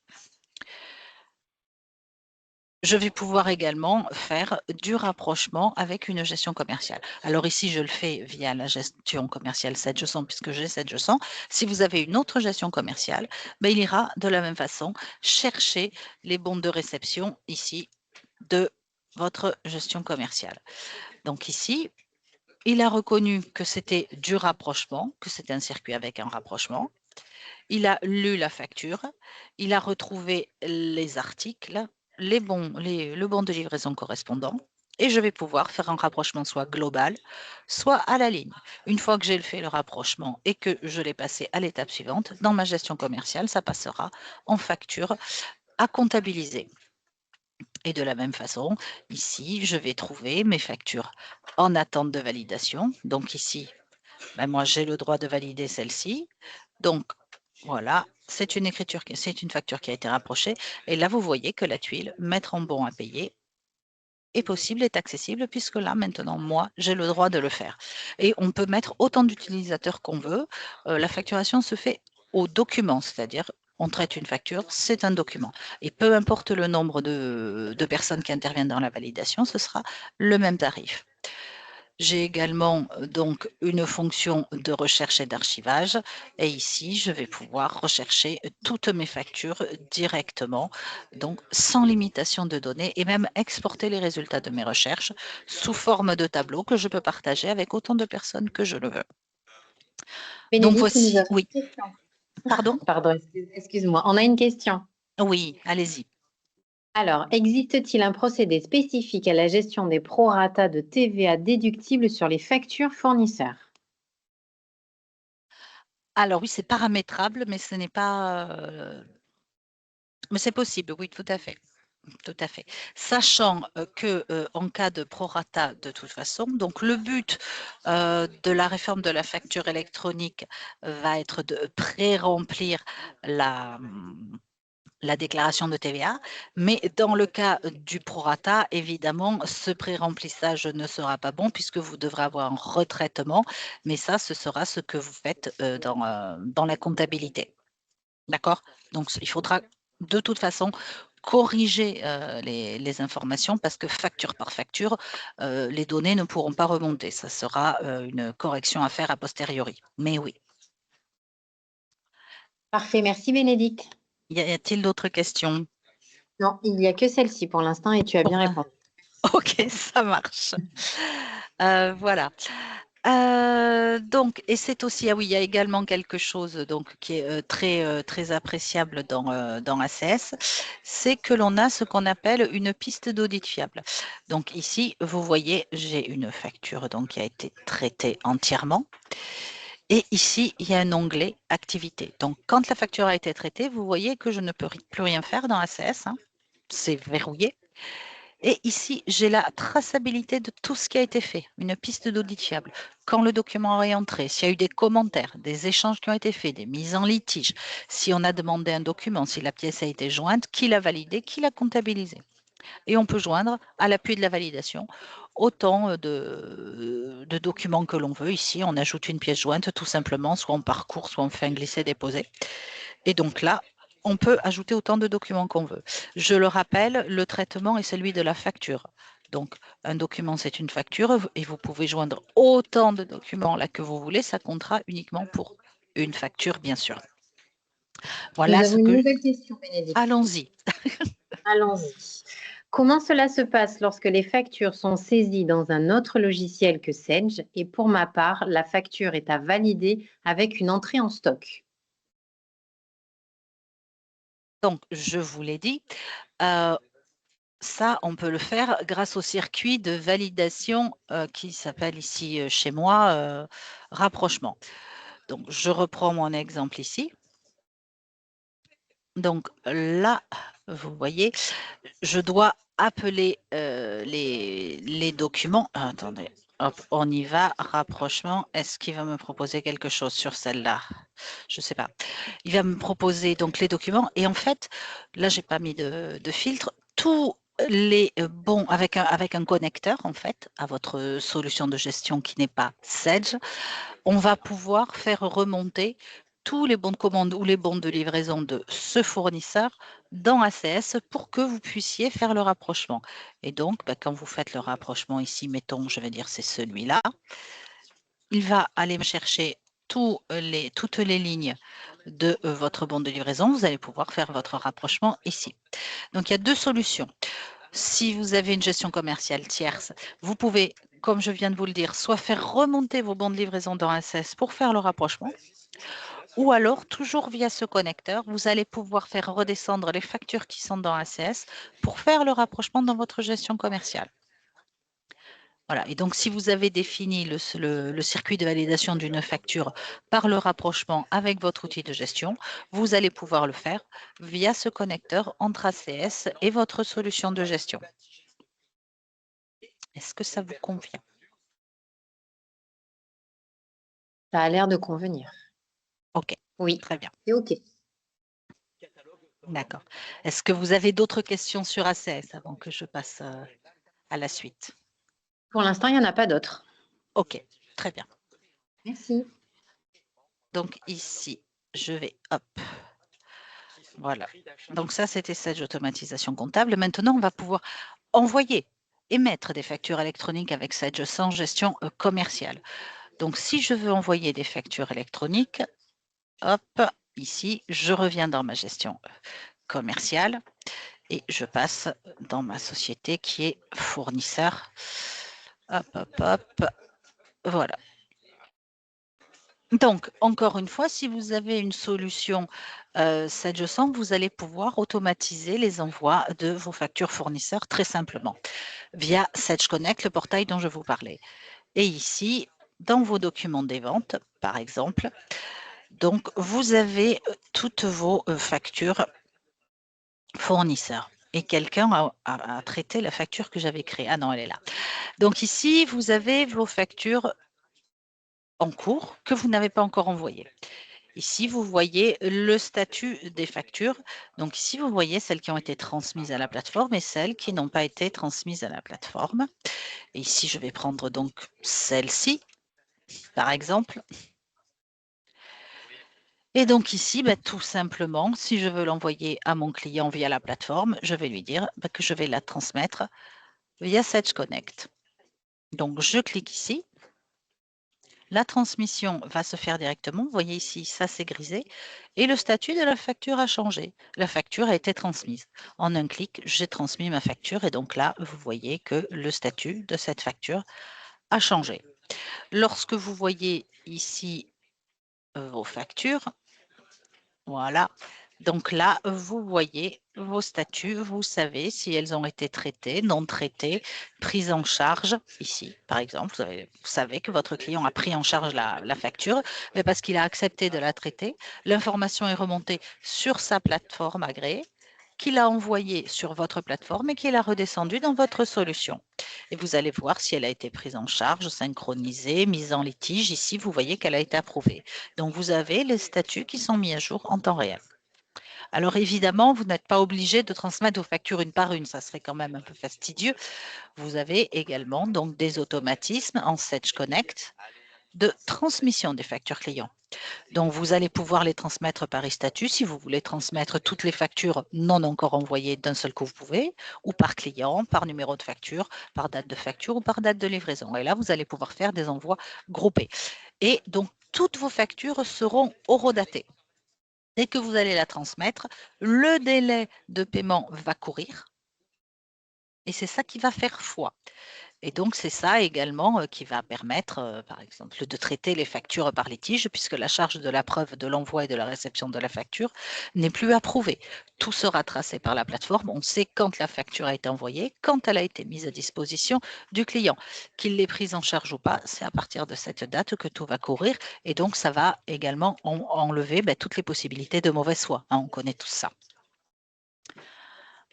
Je vais pouvoir également faire du rapprochement avec une gestion commerciale. Alors ici, je le fais via la gestion commerciale Sedge100 puisque j'ai Sedge100. Si vous avez une autre gestion commerciale, il ira de la même façon chercher les bons de réception ici de votre gestion commerciale. Donc ici, il a reconnu que c'était du rapprochement, que c'était un circuit avec un rapprochement. Il a lu la facture, il a retrouvé les articles, le bon de livraison correspondant. et je vais pouvoir faire un rapprochement soit global, soit à la ligne. Une fois que j'ai fait le rapprochement et que je l'ai passé à l'étape suivante, dans ma gestion commerciale, ça passera en facture à comptabiliser. Et de la même façon, ici, je vais trouver mes factures en attente de validation. Donc ici, ben moi, j'ai le droit de valider celle-ci. Donc, voilà, c'est une facture qui a été rapprochée. Et là, vous voyez que la tuile, mettre en bon à payer, est possible, est accessible, puisque là, maintenant, moi, j'ai le droit de le faire. Et on peut mettre autant d'utilisateurs qu'on veut. La facturation se fait au document, c'est-à-dire on traite une facture, c'est un document. Et peu importe le nombre de personnes qui interviennent dans la validation, ce sera le même tarif. J'ai également donc une fonction de recherche et d'archivage. Et ici, je vais pouvoir rechercher toutes mes factures directement, donc sans limitation de données, et même exporter les résultats de mes recherches sous forme de tableau que je peux partager avec autant de personnes que je le veux. Donc Bénédicte, nous voici, avons oui, une question. pardon? Pardon, excuse-moi. On a une question. Oui, allez-y. Alors, existe-t-il un procédé spécifique à la gestion des prorata de TVA déductibles sur les factures fournisseurs? Alors oui, c'est paramétrable, mais ce n'est pas... mais c'est possible, oui, tout à fait. Tout à fait. Sachant que en cas de prorata, de toute façon, donc le but de la réforme de la facture électronique va être de pré-remplir la déclaration de TVA, mais dans le cas du prorata, évidemment, ce pré-remplissage ne sera pas bon puisque vous devrez avoir un retraitement, mais ça, ce sera ce que vous faites dans la comptabilité. D'accord? Donc, il faudra de toute façon corriger les informations parce que facture par facture, les données ne pourront pas remonter. Ça sera une correction à faire a posteriori. Mais oui. Parfait, merci Bénédicte. Y a-t-il d'autres questions? Non, il n'y a que celle-ci pour l'instant et tu as bien répondu. Ok, ça marche. Voilà. Donc, et c'est aussi, ah oui, il y a également quelque chose donc, qui est très appréciable dans ACS, c'est que l'on a ce qu'on appelle une piste d'audit fiable. Donc ici, vous voyez, j'ai une facture donc, qui a été traitée entièrement. Et ici, il y a un onglet activité. Donc, quand la facture a été traitée, vous voyez que je ne peux plus rien faire dans ACS. Hein. C'est verrouillé. Et ici, j'ai la traçabilité de tout ce qui a été fait, une piste d'audit fiable. Quand le document est entré, s'il y a eu des commentaires, des échanges qui ont été faits, des mises en litige, si on a demandé un document, si la pièce a été jointe, qui l'a validé, qui l'a comptabilisé. Et on peut joindre, à l'appui de la validation, autant de documents que l'on veut. Ici, on ajoute une pièce jointe, tout simplement, soit on parcourt, soit on fait un glisser-déposer. Et donc là, on peut ajouter autant de documents qu'on veut. Je le rappelle, le traitement est celui de la facture. Donc, un document, c'est une facture et vous pouvez joindre autant de documents là que vous voulez. Ça comptera uniquement pour une facture, bien sûr. Nous Voilà avons ce une que... nouvelle question, Bénédicte. Allons-y. Allons-y. Comment cela se passe lorsque les factures sont saisies dans un autre logiciel que Sage et pour ma part, la facture est à valider avec une entrée en stock? Donc, je vous l'ai dit, ça, on peut le faire grâce au circuit de validation qui s'appelle ici chez moi rapprochement. Donc, je reprends mon exemple ici. Donc là, vous voyez, je dois appeler les documents. Ah, attendez, hop, on y va, rapprochement. Est-ce qu'il va me proposer quelque chose sur celle-là? Je ne sais pas. Il va me proposer donc les documents et en fait, là, j'ai pas mis de filtre. Tous les bons avec un connecteur en fait à votre solution de gestion qui n'est pas Sage, on va pouvoir faire remonter tous les bons de commande ou les bons de livraison de ce fournisseur dans ACS pour que vous puissiez faire le rapprochement. Et donc, quand vous faites le rapprochement ici, mettons, je vais dire c'est celui-là, il va aller me chercher toutes les lignes de votre bon de livraison. Vous allez pouvoir faire votre rapprochement ici. Donc, il y a deux solutions. Si vous avez une gestion commerciale tierce, vous pouvez, comme je viens de vous le dire, soit faire remonter vos bons de livraison dans ACS pour faire le rapprochement, ou alors, toujours via ce connecteur, vous allez pouvoir faire redescendre les factures qui sont dans ACS pour faire le rapprochement dans votre gestion commerciale. Voilà. Et donc, si vous avez défini le circuit de validation d'une facture par le rapprochement avec votre outil de gestion, vous allez pouvoir le faire via ce connecteur entre ACS et votre solution de gestion. Est-ce que ça vous convient? Ça a l'air de convenir. OK, Oui, très bien. c'est OK. D'accord. Est-ce que vous avez d'autres questions sur ACS avant que je passe à la suite? Pour l'instant, il n'y en a pas d'autres. OK, très bien. Merci. Donc ici, je vais, hop, voilà. Donc ça, c'était Sage Automatisation Comptable. Maintenant, on va pouvoir envoyer, émettre des factures électroniques avec Sage sans gestion commerciale. Donc, si je veux envoyer des factures électroniques, hop, ici, je reviens dans ma gestion commerciale et je passe dans ma société qui est fournisseur. Hop, hop, hop, voilà. Donc, encore une fois, si vous avez une solution Sage 100, vous allez pouvoir automatiser les envois de vos factures fournisseurs très simplement via Sage Connect, le portail dont je vous parlais. Et ici, dans vos documents des ventes, par exemple, donc vous avez toutes vos factures fournisseurs. Et quelqu'un a traité la facture que j'avais créée. Ah non, elle est là. Donc ici, vous avez vos factures en cours que vous n'avez pas encore envoyées. Ici, vous voyez le statut des factures. Donc ici, vous voyez celles qui ont été transmises à la plateforme et celles qui n'ont pas été transmises à la plateforme. Et ici, je vais prendre donc celle-ci, par exemple. Et donc ici, tout simplement, si je veux l'envoyer à mon client via la plateforme, je vais lui dire que je vais la transmettre via Sage Connect. Donc, je clique ici. La transmission va se faire directement. Vous voyez ici, ça s'est grisé. Et le statut de la facture a changé. La facture a été transmise. En un clic, j'ai transmis ma facture. Et donc là, vous voyez que le statut de cette facture a changé. Lorsque vous voyez ici vos factures, voilà. Donc là, vous voyez vos statuts, vous savez si elles ont été traitées, non traitées, prises en charge. Ici, par exemple, vous savez que votre client a pris en charge la facture, mais parce qu'il a accepté de la traiter. L'information est remontée sur sa plateforme agréée, qu'il a envoyée sur votre plateforme et qu'il a redescendue dans votre solution. Et vous allez voir si elle a été prise en charge, synchronisée, mise en litige. Ici, vous voyez qu'elle a été approuvée. Donc, vous avez les statuts qui sont mis à jour en temps réel. Alors, évidemment, vous n'êtes pas obligé de transmettre vos factures une par une. Ça serait quand même un peu fastidieux. Vous avez également donc des automatismes en Sage Connect de transmission des factures clients. Donc, vous allez pouvoir les transmettre par e-statut. Si vous voulez transmettre toutes les factures non encore envoyées d'un seul coup, vous pouvez, ou par client, par numéro de facture, par date de facture ou par date de livraison. Et là, vous allez pouvoir faire des envois groupés. Et donc, toutes vos factures seront horodatées. Dès que vous allez la transmettre, le délai de paiement va courir et c'est ça qui va faire foi. Et donc, c'est ça également qui va permettre, par exemple, de traiter les factures par litige, puisque la charge de la preuve de l'envoi et de la réception de la facture n'est plus approuvée. Tout sera tracé par la plateforme. On sait quand la facture a été envoyée, quand elle a été mise à disposition du client. Qu'il l'ait prise en charge ou pas, c'est à partir de cette date que tout va courir. Et donc, ça va également enlever toutes les possibilités de mauvaise foi. Hein, on connaît tout ça.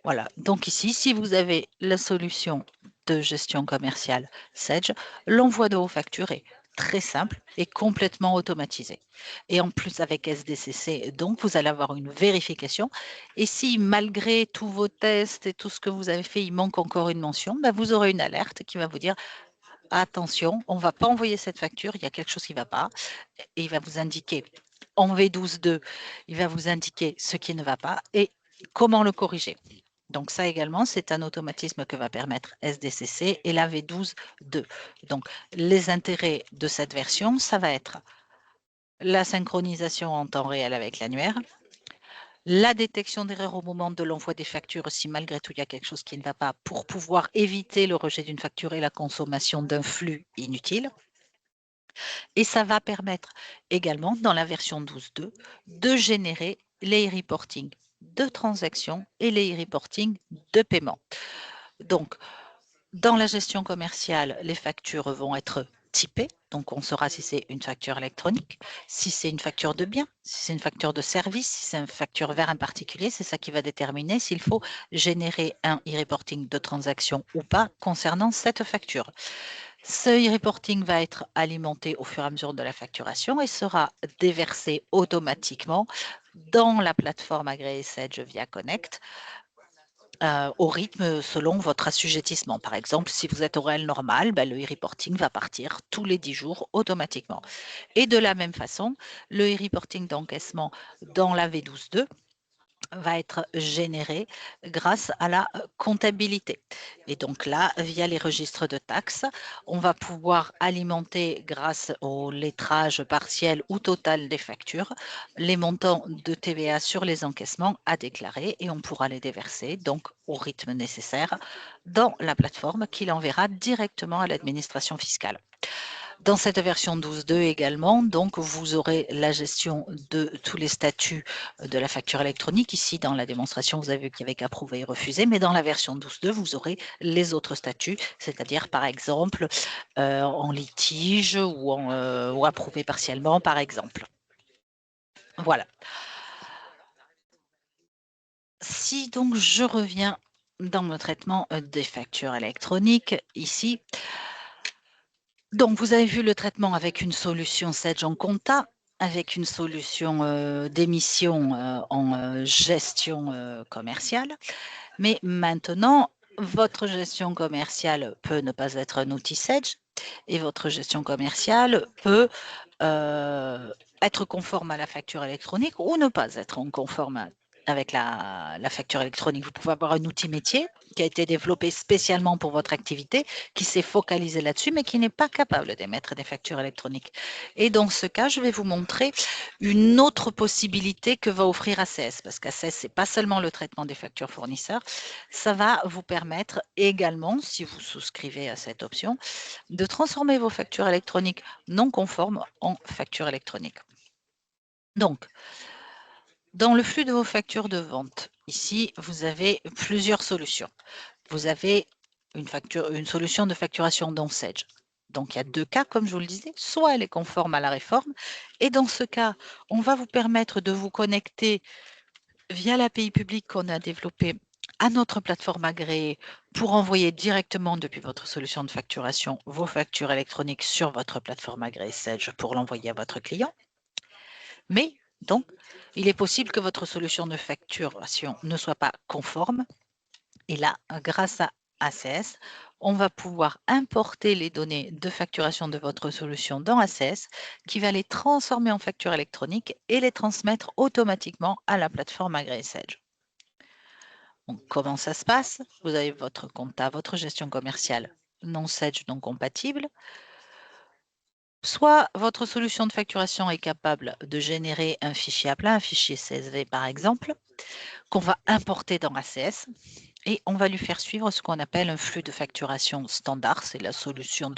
Voilà, donc ici, si vous avez la solution de gestion commerciale Sage, l'envoi de vos factures est très simple et complètement automatisé. Et en plus, avec SDCC, donc, vous allez avoir une vérification. Et si, malgré tous vos tests et tout ce que vous avez fait, il manque encore une mention, vous aurez une alerte qui va vous dire « Attention, on ne va pas envoyer cette facture, il y a quelque chose qui ne va pas. » Et il va vous indiquer en V12.2, il va vous indiquer ce qui ne va pas et comment le corriger. Donc ça également, c'est un automatisme que va permettre SDCC et la V12.2. Donc les intérêts de cette version, ça va être la synchronisation en temps réel avec l'annuaire, la détection d'erreurs au moment de l'envoi des factures si malgré tout il y a quelque chose qui ne va pas pour pouvoir éviter le rejet d'une facture et la consommation d'un flux inutile. Et ça va permettre également dans la version 12.2 de générer les e-reporting de transactions et les e-reporting de paiement. Donc, Dans la gestion commerciale, les factures vont être typées, donc on saura si c'est une facture électronique, si c'est une facture de bien, si c'est une facture de service, si c'est une facture vers un particulier, c'est ça qui va déterminer s'il faut générer un e-reporting de transaction ou pas concernant cette facture. Ce e-reporting va être alimenté au fur et à mesure de la facturation et sera déversé automatiquement dans la plateforme agréée Sedge via Connect au rythme selon votre assujettissement. Par exemple, si vous êtes au réel normal, ben, le e-reporting va partir tous les 10 jours automatiquement. Et de la même façon, le e-reporting d'encaissement dans la V12.2 va être généré grâce à la comptabilité. Et donc là, via les registres de taxes, on va pouvoir alimenter grâce au lettrage partiel ou total des factures les montants de TVA sur les encaissements à déclarer et on pourra les déverser donc au rythme nécessaire dans la plateforme qui l'enverra directement à l'administration fiscale. Dans cette version 12.2 également, donc, vous aurez la gestion de tous les statuts de la facture électronique. Ici, dans la démonstration, vous avez vu qu'il y avait qu'approuver et refuser, mais dans la version 12.2, vous aurez les autres statuts, c'est-à-dire, par exemple, en litige ou approuvé partiellement, par exemple. Voilà. Si donc je reviens dans le traitement des factures électroniques, ici, donc, vous avez vu le traitement avec une solution Sedge en compta, avec une solution d'émission en gestion commerciale. Mais maintenant, votre gestion commerciale peut ne pas être un outil Sedge et votre gestion commerciale peut être conforme à la facture électronique ou ne pas être conforme avec la facture électronique. Vous pouvez avoir un outil métier qui a été développé spécialement pour votre activité, qui s'est focalisé là-dessus, mais qui n'est pas capable d'émettre des factures électroniques. Et dans ce cas, je vais vous montrer une autre possibilité que va offrir ACS, parce qu'ACS, ce n'est pas seulement le traitement des factures fournisseurs, ça va vous permettre également, si vous souscrivez à cette option, de transformer vos factures électroniques non conformes en factures électroniques. Donc, dans le flux de vos factures de vente, ici, vous avez plusieurs solutions. Vous avez une solution de facturation dans Sedge. Donc, il y a deux cas, comme je vous le disais. Soit elle est conforme à la réforme, et dans ce cas, on va vous permettre de vous connecter via l'API publique qu'on a développée à notre plateforme agréée pour envoyer directement depuis votre solution de facturation vos factures électroniques sur votre plateforme agréée Sedge pour l'envoyer à votre client. Mais donc, il est possible que votre solution de facturation ne soit pas conforme. Et là, grâce à ACS, on va pouvoir importer les données de facturation de votre solution dans ACS qui va les transformer en factures électroniques et les transmettre automatiquement à la plateforme agréée Sedge. Donc, comment ça se passe? Vous avez votre compta, votre gestion commerciale non Sedge, non compatible. Soit votre solution de facturation est capable de générer un fichier à plat, un fichier CSV par exemple, qu'on va importer dans ACS et on va lui faire suivre ce qu'on appelle un flux de facturation standard. C'est la solution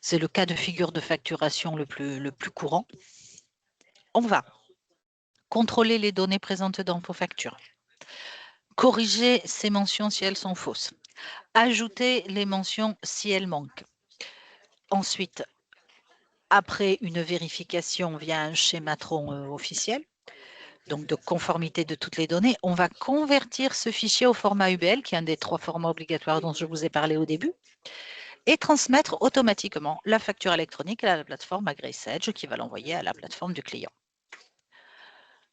c'est le cas de figure de facturation le plus courant. On va contrôler les données présentes dans vos factures, corriger ces mentions si elles sont fausses, ajouter les mentions si elles manquent. Ensuite, après une vérification via un schématron officiel, donc de conformité de toutes les données, on va convertir ce fichier au format UBL, qui est un des 3 formats obligatoires dont je vous ai parlé au début, et transmettre automatiquement la facture électronique à la plateforme AgreeSedge qui va l'envoyer à la plateforme du client.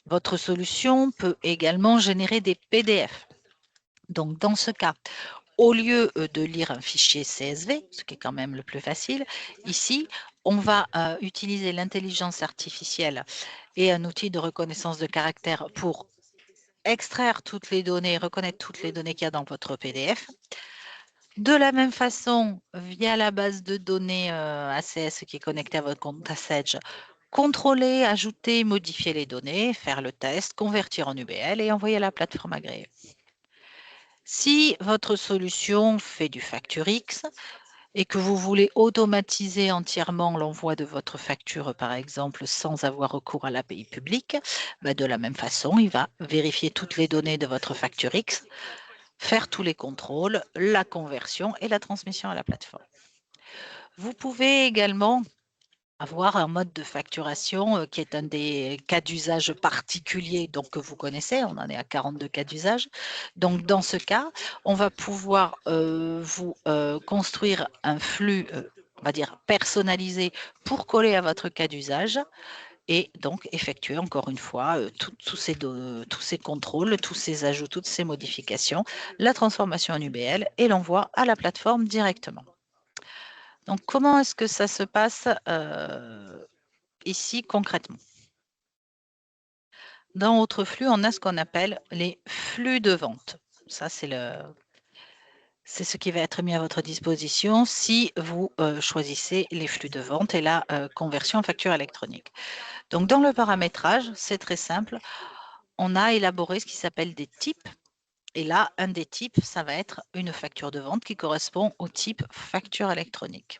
Votre solution peut également générer des PDF. Donc, dans ce cas, au lieu de lire un fichier CSV, ce qui est quand même le plus facile, ici, on va utiliser l'intelligence artificielle et un outil de reconnaissance de caractère pour extraire toutes les données, reconnaître toutes les données qu'il y a dans votre PDF. De la même façon, via la base de données ACS qui est connectée à votre compte Sedge, contrôler, ajouter, modifier les données, faire le test, convertir en UBL et envoyer à la plateforme agréée. Si votre solution fait du FactureX et que vous voulez automatiser entièrement l'envoi de votre facture, par exemple, sans avoir recours à l'API publique, de la même façon, il va vérifier toutes les données de votre FactureX, faire tous les contrôles, la conversion et la transmission à la plateforme. Vous pouvez également avoir un mode de facturation qui est un des cas d'usage particuliers donc, que vous connaissez. On en est à 42 cas d'usage. Donc, dans ce cas, on va pouvoir vous construire un flux, on va dire, personnalisé pour coller à votre cas d'usage et donc effectuer encore une fois tous ces contrôles, tous ces ajouts, toutes ces modifications, la transformation en UBL et l'envoi à la plateforme directement. Donc, comment est-ce que ça se passe ici concrètement? Dans votre flux, on a ce qu'on appelle les flux de vente. Ça, c'est ce qui va être mis à votre disposition si vous choisissez les flux de vente et la conversion en facture électronique. Donc, dans le paramétrage, c'est très simple. On a élaboré ce qui s'appelle des types. Et là, un des types, ça va être une facture de vente qui correspond au type facture électronique.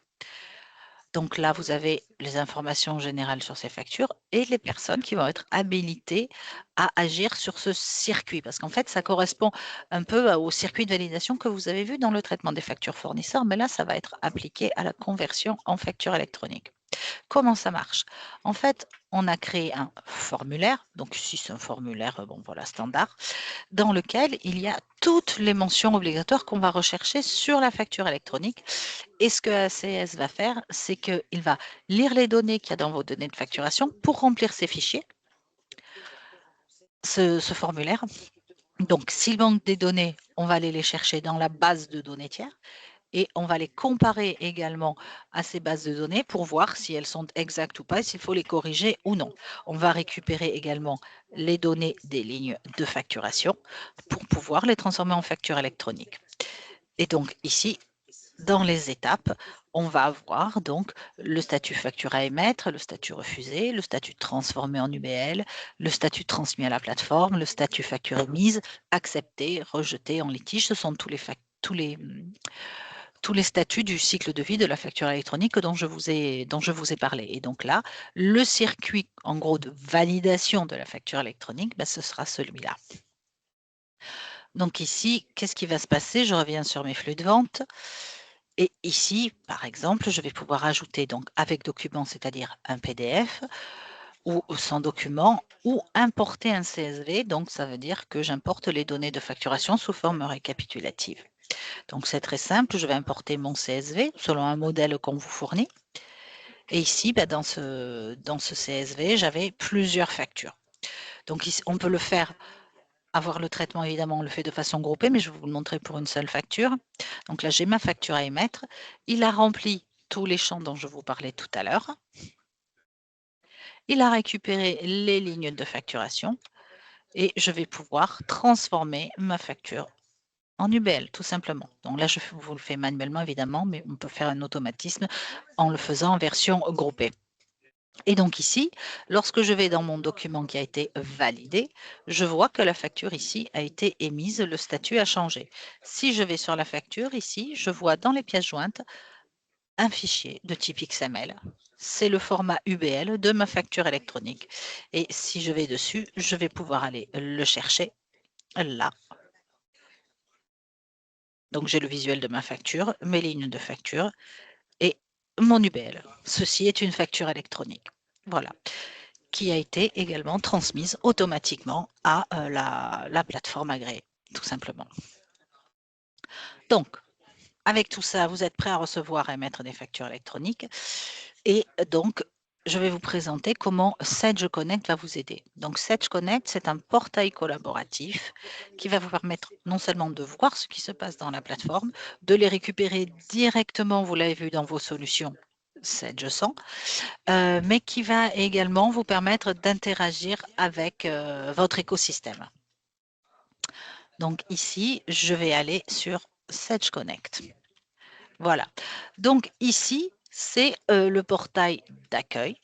Donc là, vous avez les informations générales sur ces factures et les personnes qui vont être habilitées à agir sur ce circuit. Parce qu'en fait, ça correspond un peu au circuit de validation que vous avez vu dans le traitement des factures fournisseurs, mais là, ça va être appliqué à la conversion en facture électronique. Comment ça marche? En fait, on a créé un formulaire, donc ici c'est un formulaire bon, voilà, standard, dans lequel il y a toutes les mentions obligatoires qu'on va rechercher sur la facture électronique. Et ce que ACS va faire, c'est qu'il va lire les données qu'il y a dans vos données de facturation pour remplir ces fichiers, ce formulaire. Donc, s'il manque des données, on va aller les chercher dans la base de données tiers et on va les comparer également à ces bases de données pour voir si elles sont exactes ou pas et s'il faut les corriger ou non. On va récupérer également les données des lignes de facturation pour pouvoir les transformer en facture électronique. Et donc ici, dans les étapes, on va avoir donc le statut facture à émettre, le statut refusé, le statut transformé en UBL, le statut transmis à la plateforme, le statut facture émise, accepté, rejeté en litige. Ce sont tous les statuts du cycle de vie de la facture électronique dont je vous ai parlé. Et donc là, le circuit, en gros, de validation de la facture électronique, ce sera celui-là. Donc ici, qu'est-ce qui va se passer? Je reviens sur mes flux de vente. Et ici, par exemple, je vais pouvoir ajouter donc avec document, c'est-à-dire un PDF, ou sans document, ou importer un CSV. Donc, ça veut dire que j'importe les données de facturation sous forme récapitulative. Donc, c'est très simple. Je vais importer mon CSV selon un modèle qu'on vous fournit. Et ici, dans ce CSV, j'avais plusieurs factures. Donc, ici, on peut le faire. Avoir le traitement, évidemment, on le fait de façon groupée, mais je vais vous le montrer pour une seule facture. Donc là, j'ai ma facture à émettre. Il a rempli tous les champs dont je vous parlais tout à l'heure. Il a récupéré les lignes de facturation et je vais pouvoir transformer ma facture en UBL, tout simplement. Donc là, je vous le fais manuellement, évidemment, mais on peut faire un automatisme en le faisant en version groupée. Et donc ici, lorsque je vais dans mon document qui a été validé, je vois que la facture ici a été émise, le statut a changé. Si je vais sur la facture ici, je vois dans les pièces jointes un fichier de type XML. C'est le format UBL de ma facture électronique. Et si je vais dessus, je vais pouvoir aller le chercher là. Donc j'ai le visuel de ma facture, mes lignes de facture et mon UBL. Ceci est une facture électronique. Voilà. Qui a été également transmise automatiquement à la plateforme agréée, tout simplement. Donc, avec tout ça, vous êtes prêt à recevoir et émettre des factures électroniques. Et donc, je vais vous présenter comment Sedge Connect va vous aider. Donc, Sedge Connect, c'est un portail collaboratif qui va vous permettre non seulement de voir ce qui se passe dans la plateforme, de les récupérer directement, vous l'avez vu dans vos solutions Sedge 100, mais qui va également vous permettre d'interagir avec votre écosystème. Donc ici, je vais aller sur Sedge Connect. Voilà. Donc ici, c'est le portail d'accueil.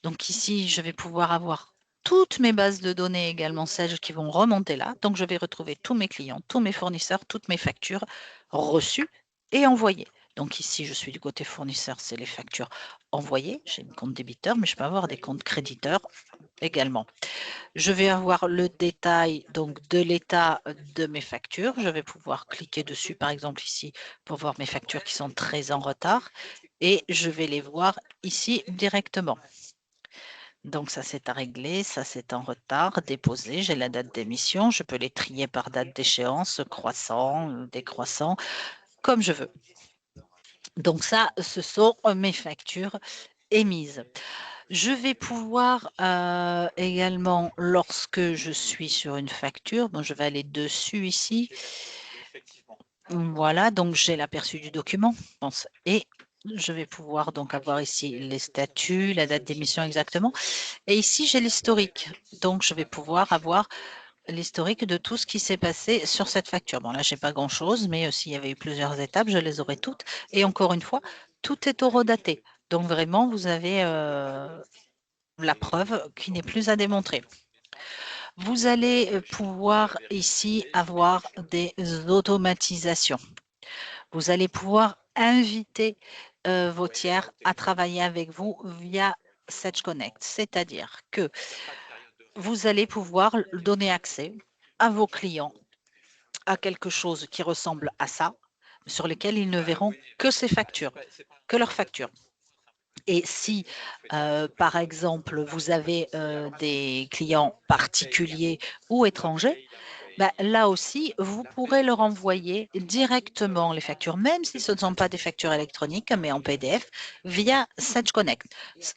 Donc ici, je vais pouvoir avoir toutes mes bases de données également Sedge qui vont remonter là. Donc je vais retrouver tous mes clients, tous mes fournisseurs, toutes mes factures reçues et envoyées. Donc ici, je suis du côté fournisseur, c'est les factures envoyées. J'ai une compte débiteur, mais je peux avoir des comptes créditeurs également. Je vais avoir le détail donc de l'état de mes factures. Je vais pouvoir cliquer dessus, par exemple ici, pour voir mes factures qui sont très en retard et je vais les voir ici directement. Donc ça, c'est à régler, ça, c'est en retard, déposé, j'ai la date d'émission, je peux les trier par date d'échéance, croissant, décroissant, comme je veux. Donc ça, ce sont mes factures émises. Je vais pouvoir également, lorsque je suis sur une facture, bon, je vais aller dessus ici. Voilà, donc j'ai l'aperçu du document. Et je vais pouvoir donc avoir ici les statuts, la date d'émission exactement. Et ici, j'ai l'historique. Donc, je vais pouvoir avoir l'historique de tout ce qui s'est passé sur cette facture. Bon, là, je n'ai pas grand-chose, mais s'il y avait eu plusieurs étapes, je les aurais toutes. Et encore une fois, tout est horodaté. Donc, vraiment, vous avez la preuve qui n'est plus à démontrer. Vous allez pouvoir ici avoir des automatisations. Vous allez pouvoir inviter vos tiers à travailler avec vous via Sedge Connect, c'est-à-dire que vous allez pouvoir donner accès à vos clients à quelque chose qui ressemble à ça, sur lequel ils ne verront que ces factures, que leurs factures. Et si, par exemple, vous avez des clients particuliers ou étrangers, là aussi, vous pourrez leur envoyer directement les factures, même si ce ne sont pas des factures électroniques, mais en PDF, via Sedge Connect.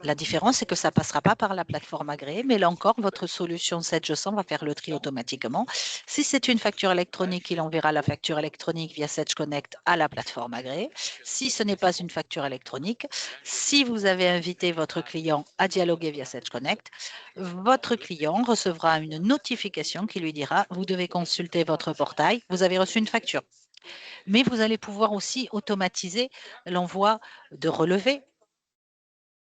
La différence, c'est que ça ne passera pas par la plateforme agréée, mais là encore, votre solution Sedge 100 va faire le tri automatiquement. Si c'est une facture électronique, il enverra la facture électronique via Sedge Connect à la plateforme agréée. Si ce n'est pas une facture électronique, si vous avez invité votre client à dialoguer via Sedge Connect, votre client recevra une notification qui lui dira « Vous devez consulter votre portail, vous avez reçu une facture ». Mais vous allez pouvoir aussi automatiser l'envoi de relevés,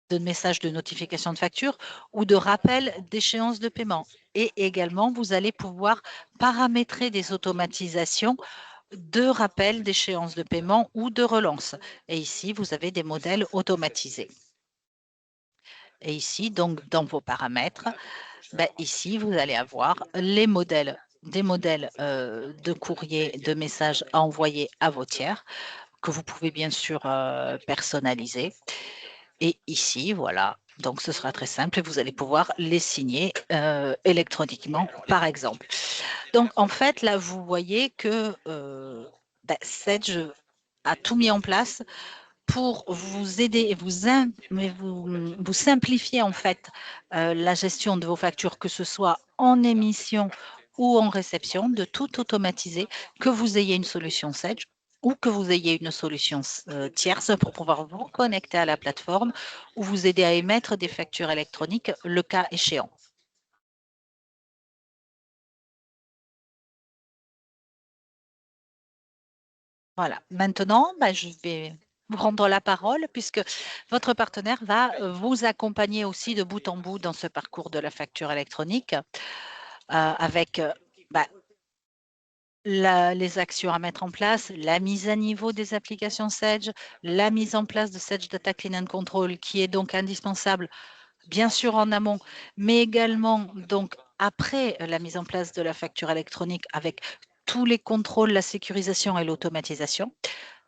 de messages de notification de facture ou de rappel d'échéance de paiement. Et également, vous allez pouvoir paramétrer des automatisations de rappel d'échéance de paiement ou de relance. Et ici, vous avez des modèles automatisés. Et ici, donc, dans vos paramètres, ici, vous allez avoir les modèles, des modèles de courrier, de messages à envoyer à vos tiers, que vous pouvez bien sûr personnaliser. Et ici, voilà, donc ce sera très simple et vous allez pouvoir les signer électroniquement, par exemple. Donc, en fait, là, vous voyez que Sedge a tout mis en place pour vous aider et vous simplifier en fait la gestion de vos factures, que ce soit en émission ou en réception, de tout automatiser, que vous ayez une solution Sedge ou que vous ayez une solution tierce pour pouvoir vous connecter à la plateforme ou vous aider à émettre des factures électroniques, le cas échéant. Voilà. Maintenant, je vais vous rendre la parole puisque votre partenaire va vous accompagner aussi de bout en bout dans ce parcours de la facture électronique avec les actions à mettre en place, la mise à niveau des applications Sedge, la mise en place de Sedge Data Clean and Control qui est donc indispensable, bien sûr en amont, mais également donc après la mise en place de la facture électronique avec tous les contrôles, la sécurisation et l'automatisation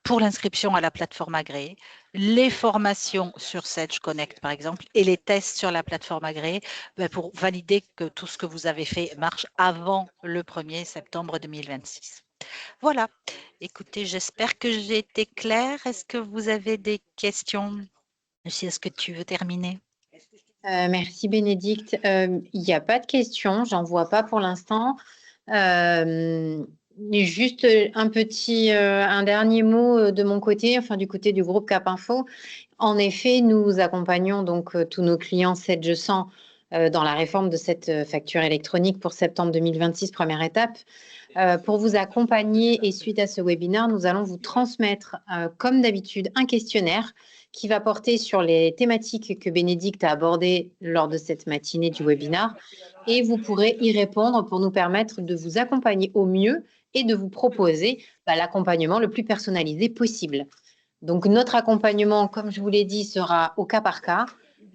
pour l'inscription à la plateforme agréée, les formations sur Sedge Connect, par exemple, et les tests sur la plateforme agréée pour valider que tout ce que vous avez fait marche avant le 1er septembre 2026. Voilà. Écoutez, j'espère que j'ai été claire. Est-ce que vous avez des questions? Lucie, est-ce que tu veux terminer? Merci Bénédicte. Il n'y a pas de questions, j'en vois pas pour l'instant. Juste un dernier mot de mon côté, enfin du côté du groupe Cap Info. En effet, nous accompagnons donc tous nos clients Sedge 100 dans la réforme de cette facture électronique pour septembre 2026, première étape. Pour vous accompagner et suite à ce webinaire, nous allons vous transmettre, comme d'habitude, un questionnaire qui va porter sur les thématiques que Bénédicte a abordées lors de cette matinée du webinaire. Et vous pourrez y répondre pour nous permettre de vous accompagner au mieux et de vous proposer l'accompagnement le plus personnalisé possible. Donc, notre accompagnement, comme je vous l'ai dit, sera au cas par cas.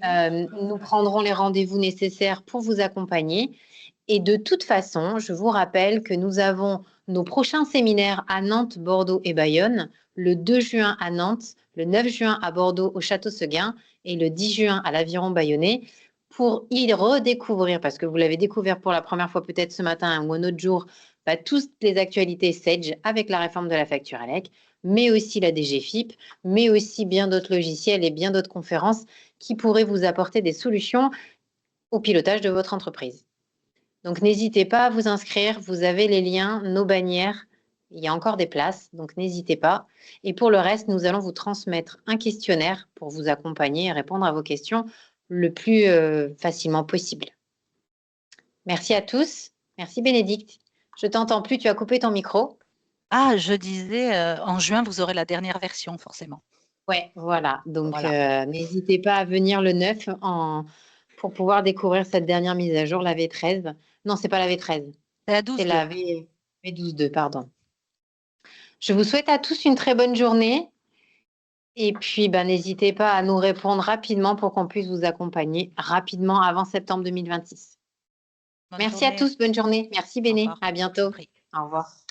nous prendrons les rendez-vous nécessaires pour vous accompagner. Et de toute façon, je vous rappelle que nous avons nos prochains séminaires à Nantes, Bordeaux et Bayonne, le 2 juin à Nantes, le 9 juin à Bordeaux au Château Seguin et le 10 juin à l'Aviron Bayonnais pour y redécouvrir, parce que vous l'avez découvert pour la première fois peut-être ce matin ou un autre jour, toutes les actualités Sage avec la réforme de la facture ELEC, mais aussi la DGFiP, mais aussi bien d'autres logiciels et bien d'autres conférences qui pourraient vous apporter des solutions au pilotage de votre entreprise. Donc, n'hésitez pas à vous inscrire. Vous avez les liens, nos bannières. Il y a encore des places, donc n'hésitez pas. Et pour le reste, nous allons vous transmettre un questionnaire pour vous accompagner et répondre à vos questions le plus facilement possible. Merci à tous. Merci Bénédicte. Je t'entends plus, tu as coupé ton micro. Ah, je disais, en juin, vous aurez la dernière version, forcément. Ouais, voilà. Donc, n'hésitez pas à venir le 9 pour pouvoir découvrir cette dernière mise à jour, la V13. Non, c'est pas la V13. C'est la 12. C'est la V12.2, pardon. Je vous souhaite à tous une très bonne journée. Et puis, n'hésitez pas à nous répondre rapidement pour qu'on puisse vous accompagner rapidement avant septembre 2026. Merci à tous. Bonne journée. Merci Béné. À bientôt. Au revoir.